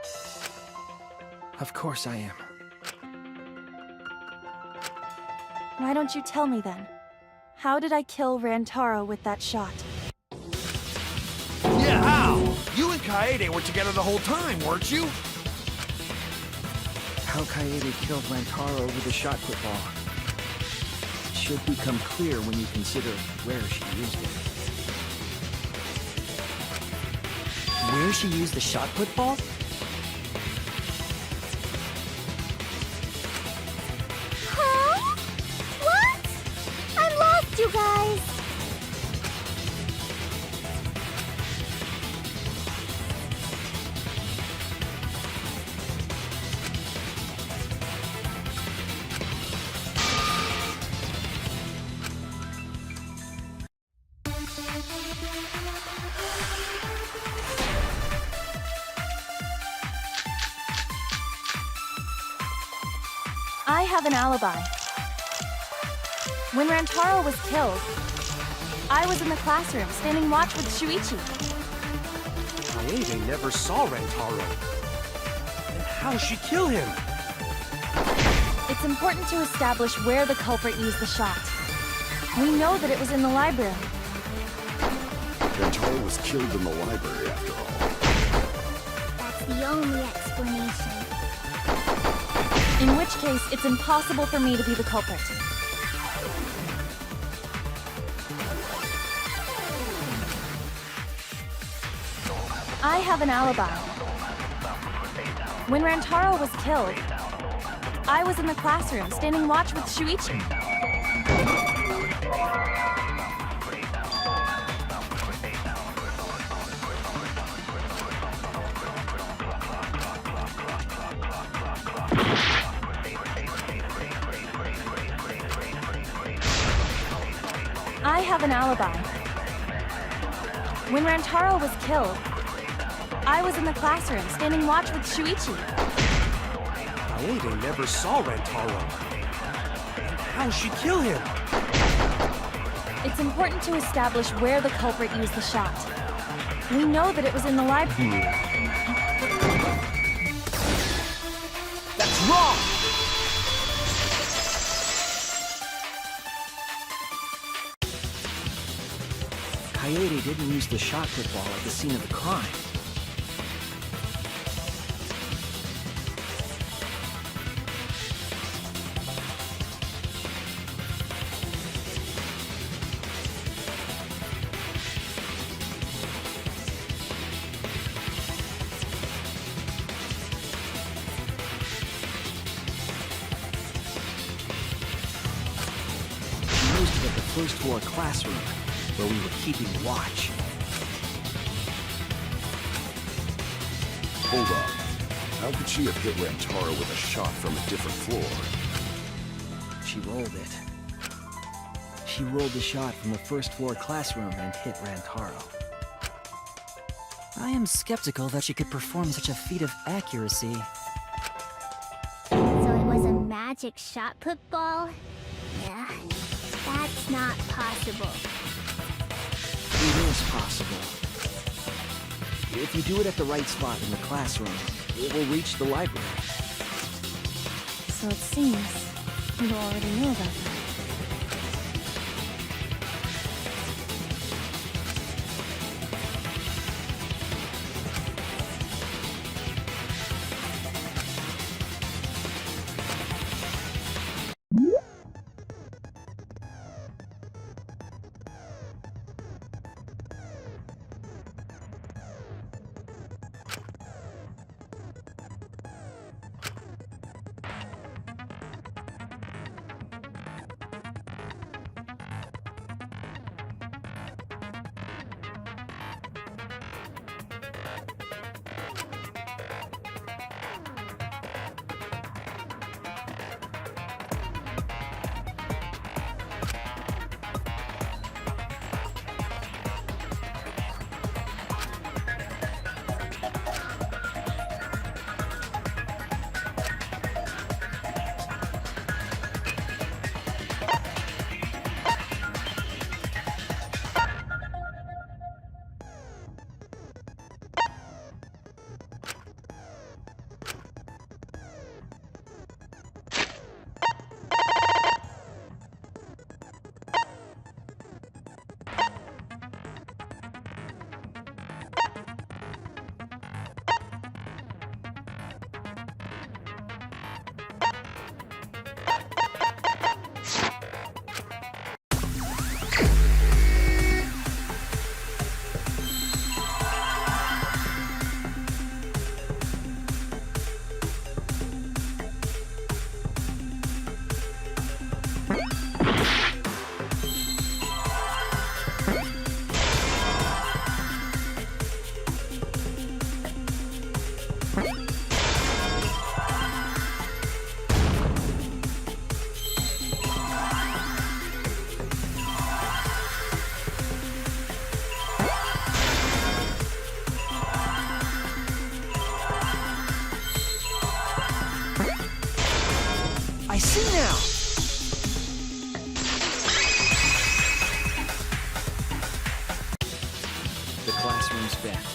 Of course I am. Why don't you tell me then? How did I kill Rantaro with that shot? Yeah, how? You and Kaede were together the whole time, weren't you? How Kaede killed Rantaro with a shot put ball. It should become clear when you consider where she used it. Where she used the shot put ball? Huh? What? I'm lost, you guys. I have an alibi. When Rantaro was killed, I was in the classroom standing watch with Shuichi. Kaede never saw Rantaro. Then how'd she kill him? It's important to establish where the culprit used the shot. We know that it was in the library. Rantaro was killed in the library after all. That's the only explanation. In which case, it's impossible for me to be the culprit. I have an alibi. When Rantaro was killed, I was in the classroom, standing watch with Shuichi. I have an alibi. When Rantaro was killed, I was in the classroom, standing watch with Shuichi. Kaede never saw Rantaro. How'd she kill him? It's important to establish where the culprit used the shot. We know that it was in the library. That's wrong! Kaede didn't use the shot put ball at the scene of the crime. She used it at the first floor classroom, where we were keeping watch. Hold on. How could she have hit Rantaro with a shot from a different floor? She rolled it. She rolled the shot from the first floor classroom and hit Rantaro. I am skeptical that she could perform such a feat of accuracy. So it was a magic shot put ball? Yeah, that's not possible. It is possible. If you do it at the right spot in the classroom, it will reach the library. So it seems you already know about that. I see now! The classroom's bent.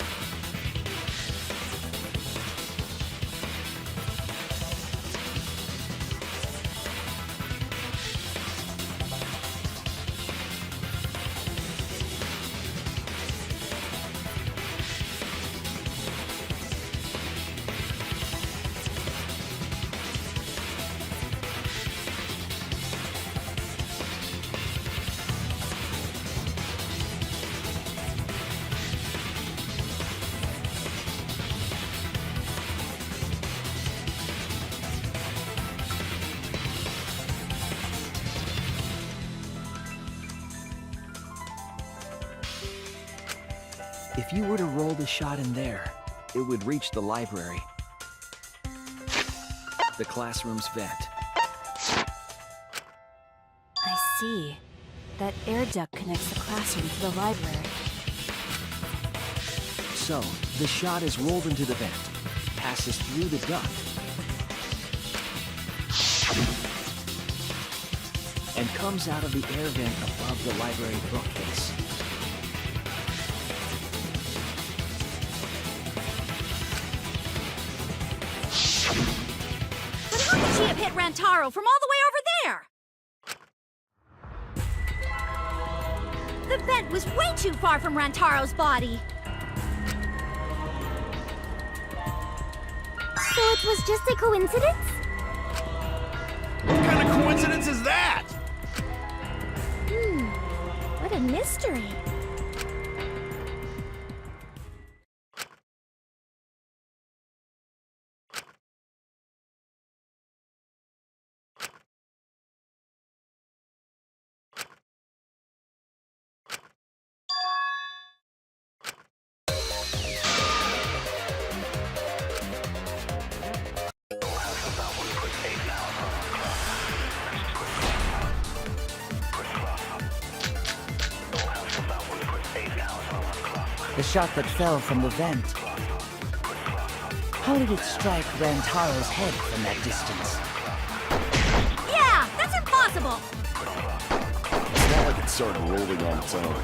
If you were to roll the shot in there, it would reach the library, the classroom's vent. I see. That air duct connects the classroom to the library. So, the shot is rolled into the vent, passes through the duct, and comes out of the air vent above the library bookcase. But how could she have hit Rantaro from all the way over there? The vent was way too far from Rantaro's body. So it was just a coincidence? What kind of coincidence is that? What a mystery. The shot that fell from the vent. How did it strike Rantaro's head from that distance? Yeah, that's impossible! It's not like it started rolling on its own.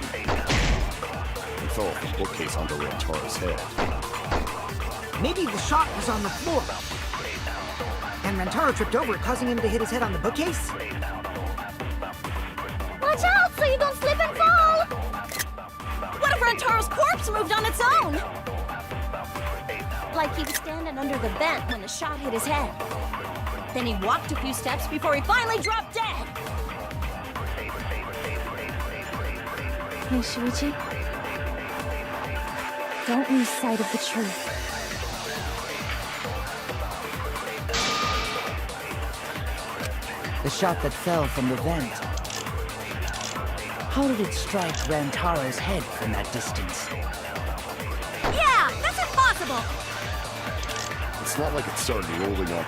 It fell off the bookcase onto Rantaro's head. Maybe the shot was on the floor. And Rantaro tripped over it, causing him to hit his head on the bookcase? Watch out so you don't slip and fall! What if Rantaro's corpse moved on its own? Like he was standing under the vent when the shot hit his head. Then he walked a few steps before he finally dropped dead. Hey, Shuichi. Don't lose sight of the truth. The shot that fell from the vent. How did it strike Rantaro's head from that distance? Yeah, that's impossible! It's not like it started rolling on.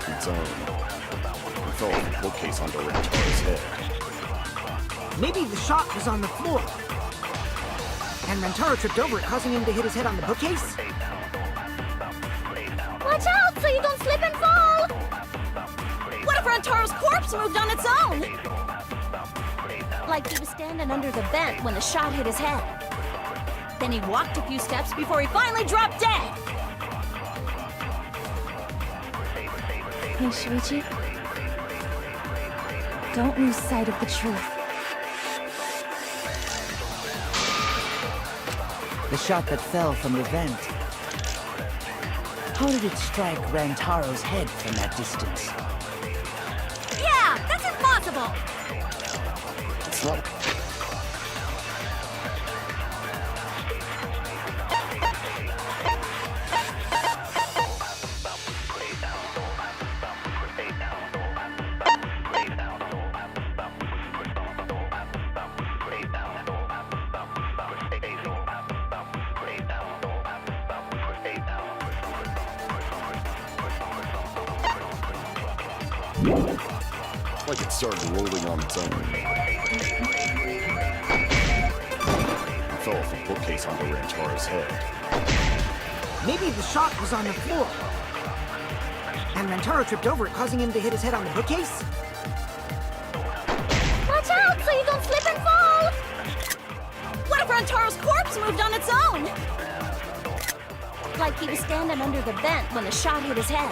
Its own. It fell off the bookcase onto Rantaro's head. Maybe the shot was on the floor. And Rantaro tripped over it, causing him to hit his head on the bookcase? Watch out so you don't slip and fall! What if Rantaro's corpse moved on its own? Like he was standing under the vent when the shot hit his head. Then he walked a few steps before he finally dropped dead. Hey, Shuichi. Don't lose sight of the truth. The shot that fell from the vent. How did it strike Rantaro's head from that distance? Yeah, that's impossible! It's not. Like it started rolling on its own. It fell off a bookcase onto Rantaro's head. Maybe the shot was on the floor. And Rantaro tripped over it, causing him to hit his head on the bookcase? Watch out so you don't slip and fall! What if Rantaro's corpse moved on its own? Like he was standing under the vent when the shot hit his head.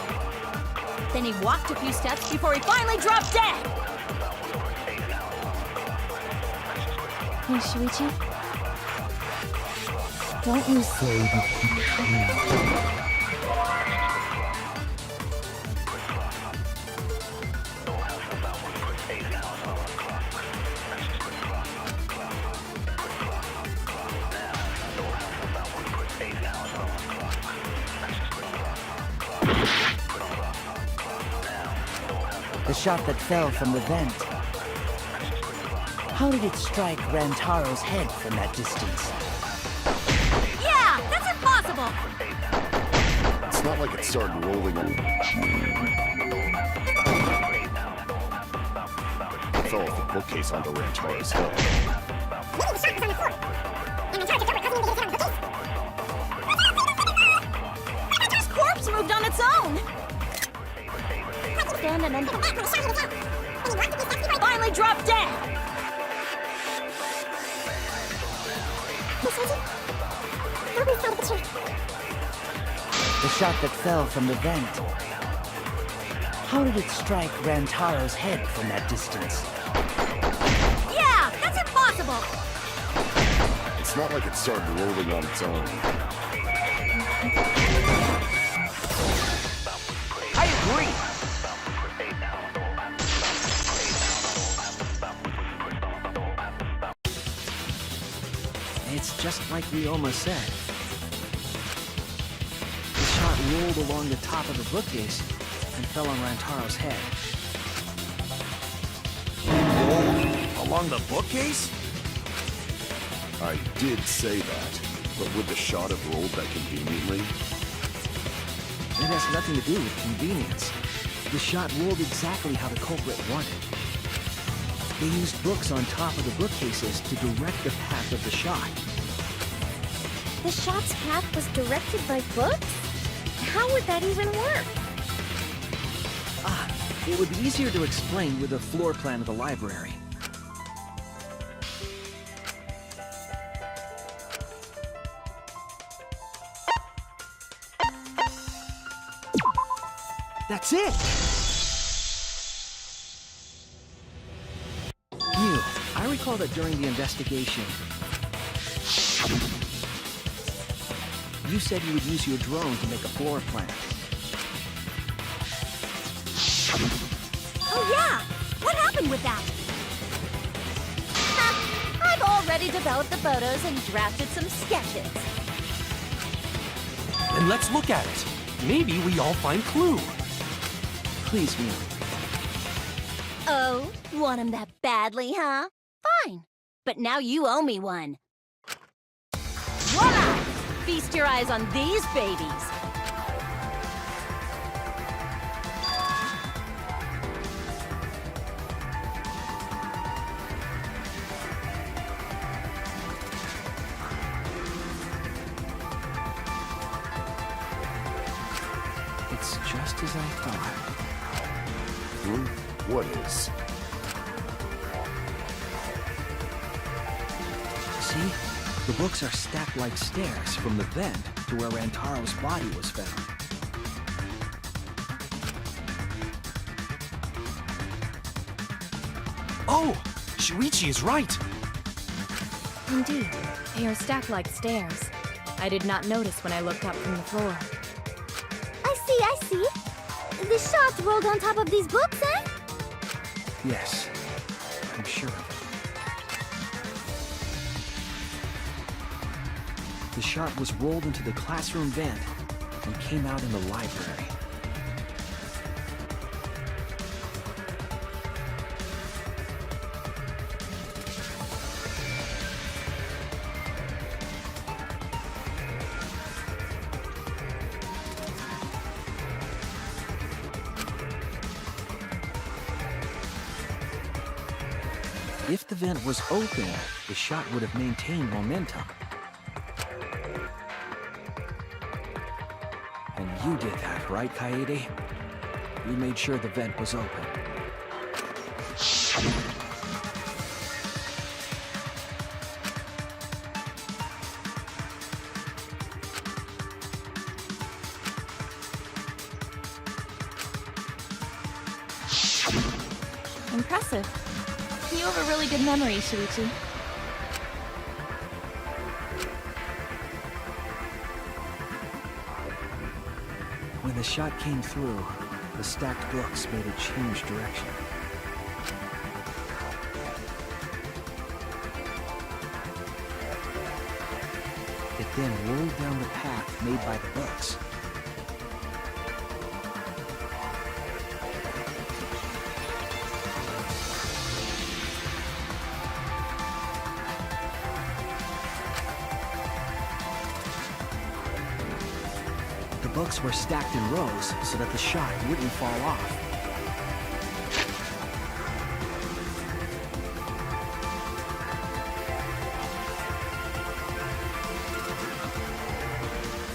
Then he walked a few steps before he finally dropped dead. Hey, Shuichi. Don't you say that The shot that fell from the vent. How did it strike Rantaro's head from that distance? Yeah, that's impossible! It's not like it started rolling on. It fell off a bookcase onto Rantaro's head. Maybe the shot was on the floor. And Rantaro tripped over it, causing him to hit his head on the bookcase. Rantaro's corpse moved on its own. Standing under the vent when the shot hit his head. Then he walked a few steps before he finally dropped dead. The shot that fell from the vent. How did it strike Rantaro's head from that distance? Yeah, that's impossible! It's not like it started rolling on its own. I agree. It's just like Ryoma said. The shot rolled along the top of the bookcase and fell on Rantaro's head. Along the bookcase? I did say that, but would the shot have rolled that conveniently? It has nothing to do with convenience. The shot rolled exactly how the culprit wanted. They used books on top of the bookcases to direct the path of the shot. The shot's path was directed by books? How would that even work? It would be easier to explain with a floor plan of the library. That's it! You, I recall that during the investigation, you said you would use your drone to make a floor plan. Oh yeah! What happened with that? I've already developed the photos and drafted some sketches. Then let's look at it. Maybe we all find clue. Please, Mio. Oh, want him that badly, huh? Fine. But now you owe me one. Voila! Feast your eyes on these babies. It's just as I thought. What is? See? The books are stacked like stairs from the vent to where Rantaro's body was found. Oh! Shuichi is right! Indeed, they are stacked like stairs. I did not notice when I looked up from the floor. I see. The shot rolled on top of these books, eh? Yes, I'm sure of it. The shot was rolled into the classroom vent and came out in the library. If the vent was open, the shot would have maintained momentum. And you did that, right, Kaede? You made sure the vent was open. Impressive. You have a really good memory, Shuichi. When the shot came through, the stacked books made it change direction. It then rolled down the path made by the books. The books were stacked in rows so that the shot wouldn't fall off.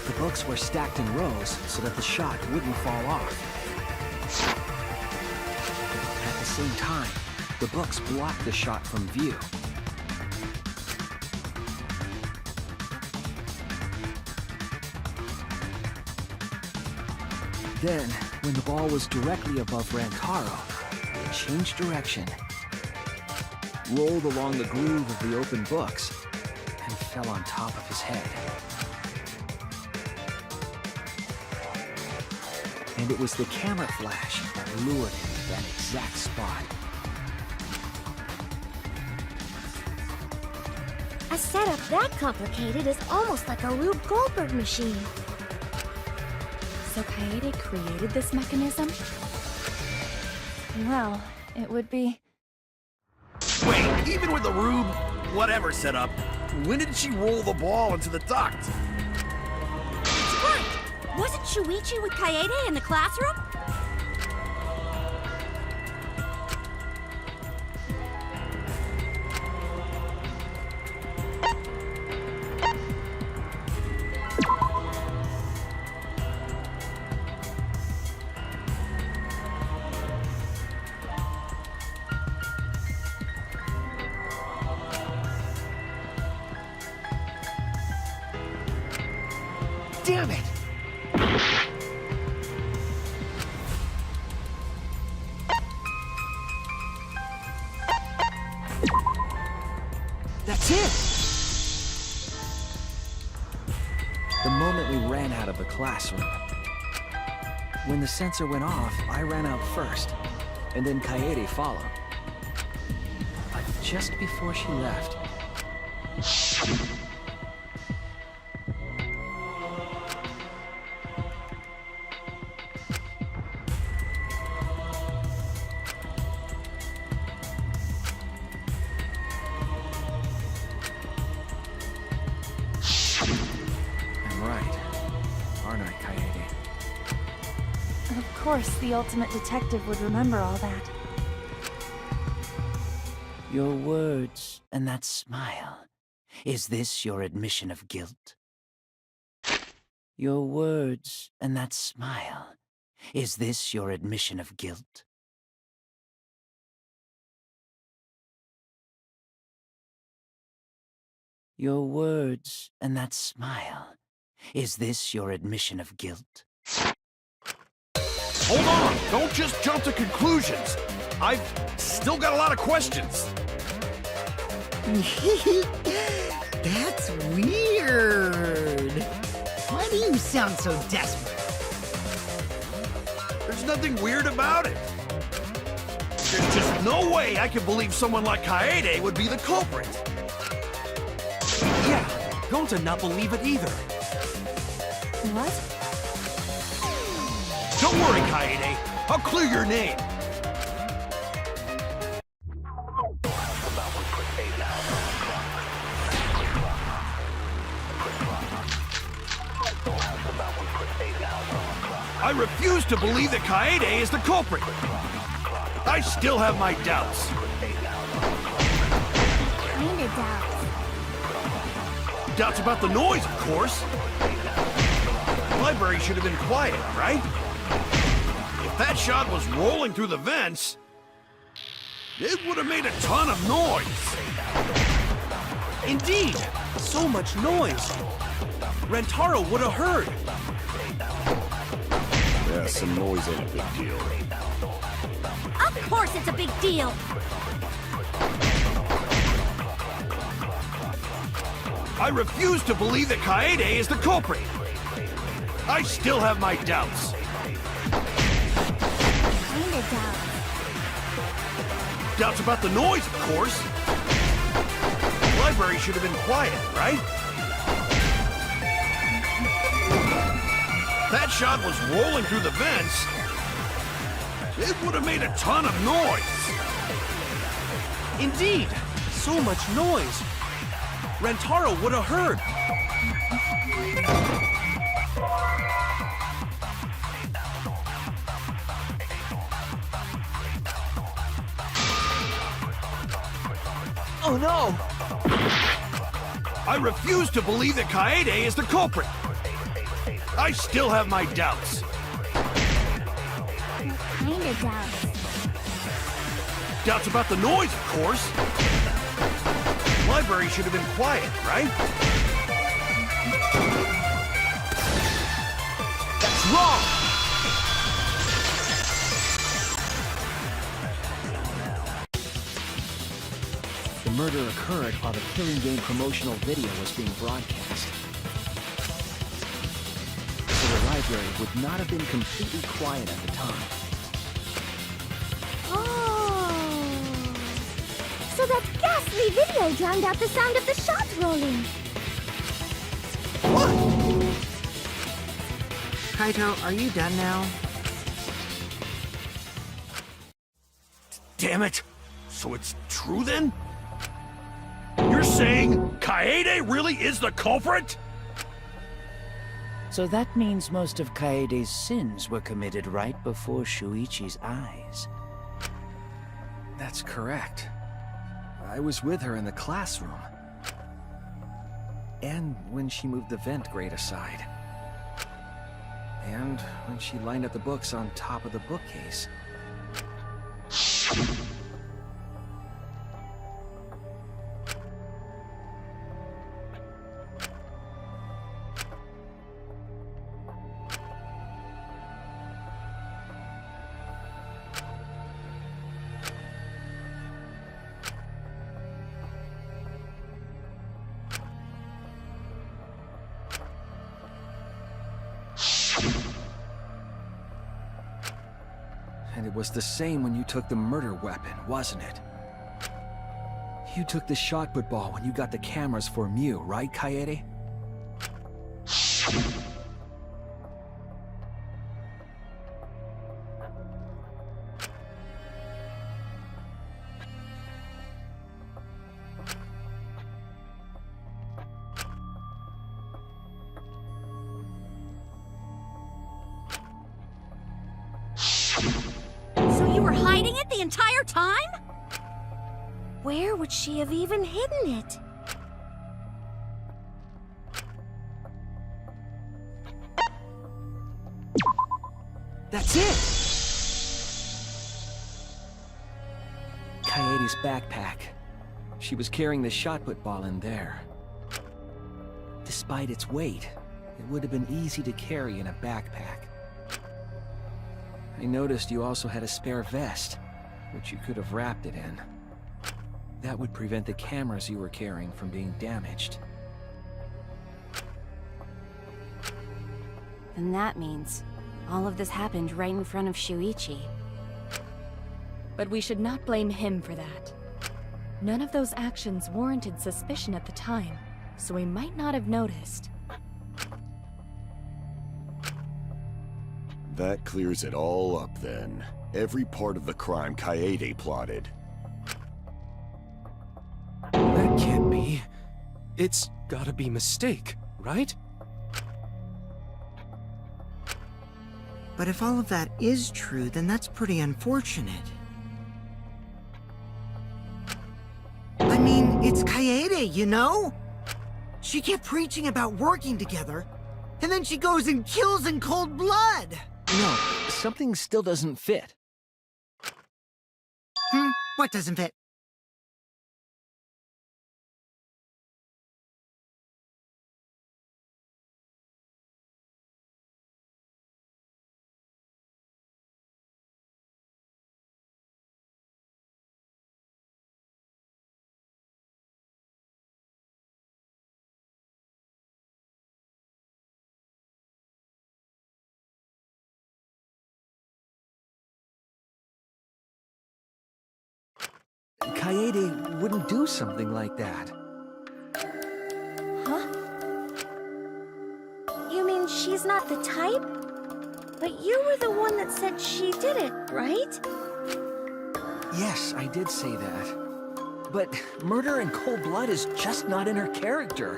The books were stacked in rows so that the shot wouldn't fall off. At the same time, the books blocked the shot from view. Then, when the ball was directly above Rantaro, it changed direction, rolled along the groove of the open books, and fell on top of his head. And it was the camera flash that lured him to that exact spot. A setup that complicated is almost like a Rube Goldberg machine. So Kaede created this mechanism? Well, it would be... Wait, even with the Rube, whatever setup, when did she roll the ball into the duct? That's right! Wasn't Shuichi with Kaede in the classroom? Damn it! That's it! The moment we ran out of the classroom. When the sensor went off, I ran out first, and then Kaede followed. But just before she left... I'm right, aren't I, Kaede? Of course, the ultimate detective would remember all that. Your words and that smile. Is this your admission of guilt? Your words and that smile. Is this your admission of guilt? Your words and that smile. Is this your admission of guilt? Hold on! Don't just jump to conclusions! I've still got a lot of questions! That's weird. Why do you sound so desperate? There's nothing weird about it. There's just no way I can believe someone like Kaede would be the culprit. Yeah, don't not believe it either. What? Don't worry, Kaede. I'll clear your name. I refuse to believe that Kaede is the culprit. I still have my doubts. kinda doubts. Doubts about the noise, of course. The library should have been quiet, right? If that shot was rolling through the vents, it would have made a ton of noise. Indeed! So much noise! Rentaro would have heard! Yeah, some noise ain't a big deal. Of course it's a big deal! I refuse to believe that Kaede is the culprit. I still have my doubts. Kinda doubts. Doubts about the noise, of course. The library should have been quiet, right? That shot was rolling through the vents. It would have made a ton of noise. Indeed! So much noise! Rentaro would have heard! Oh no! I refuse to believe that Kaede is the culprit. I still have my doubts. Kinda doubts. Doubts about the noise, of course. The library should have been quiet, right? That's wrong! The murder occurred while the Killing Game promotional video was being broadcast. So the library would not have been completely quiet at the time. Oh. So that ghastly video drowned out the sound of the shot rolling. Kaito, are you done now? Damn it! So it's true then? You're saying Kaede really is the culprit? So that means most of Kaede's sins were committed right before Shuichi's eyes. That's correct. I was with her in the classroom. And when she moved the vent grate aside. And when she lined up the books on top of the bookcase. And it was the same when you took the murder weapon, wasn't it? You took the shot put ball when you got the cameras for Mew, right, Kaede? So you were hiding it the entire time? Where would she have even hidden it? That's it! Kaede's backpack. She was carrying the shot put ball in there. Despite its weight, it would have been easy to carry in a backpack. I noticed you also had a spare vest, which you could have wrapped it in. That would prevent the cameras you were carrying from being damaged. And that means all of this happened right in front of Shuichi. But we should not blame him for that. None of those actions warranted suspicion at the time, so we might not have noticed. That clears it all up then. Every part of the crime Kaede plotted. That can't be. It's gotta be mistake, right? But if all of that is true, then that's pretty unfortunate. I mean, it's Kaede, you know? She kept preaching about working together, and then she goes and kills in cold blood! No, something still doesn't fit. What doesn't fit? Kaede wouldn't do something like that. Huh? You mean she's not the type? But you were the one that said she did it, right? Yes, I did say that. But murder in cold blood is just not in her character.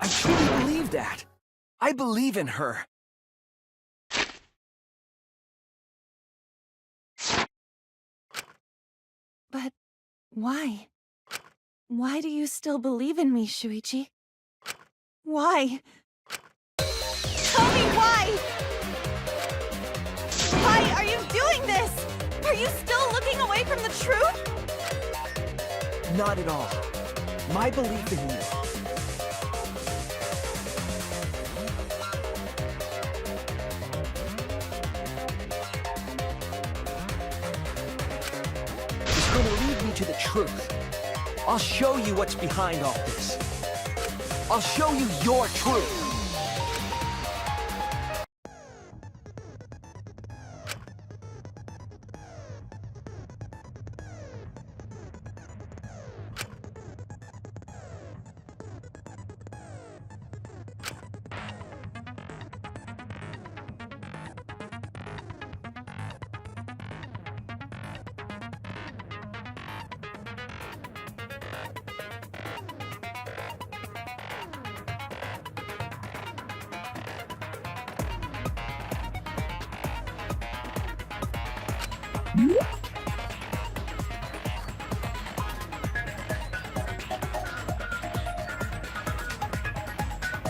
I truly believe that. I believe in her. But why? Why do you still believe in me, Shuichi? Why? Tell me why! Why are you doing this? Are you still looking away from the truth? Not at all. My belief in you is going to lead me to the truth. I'll show you what's behind all this. I'll show you your truth. What?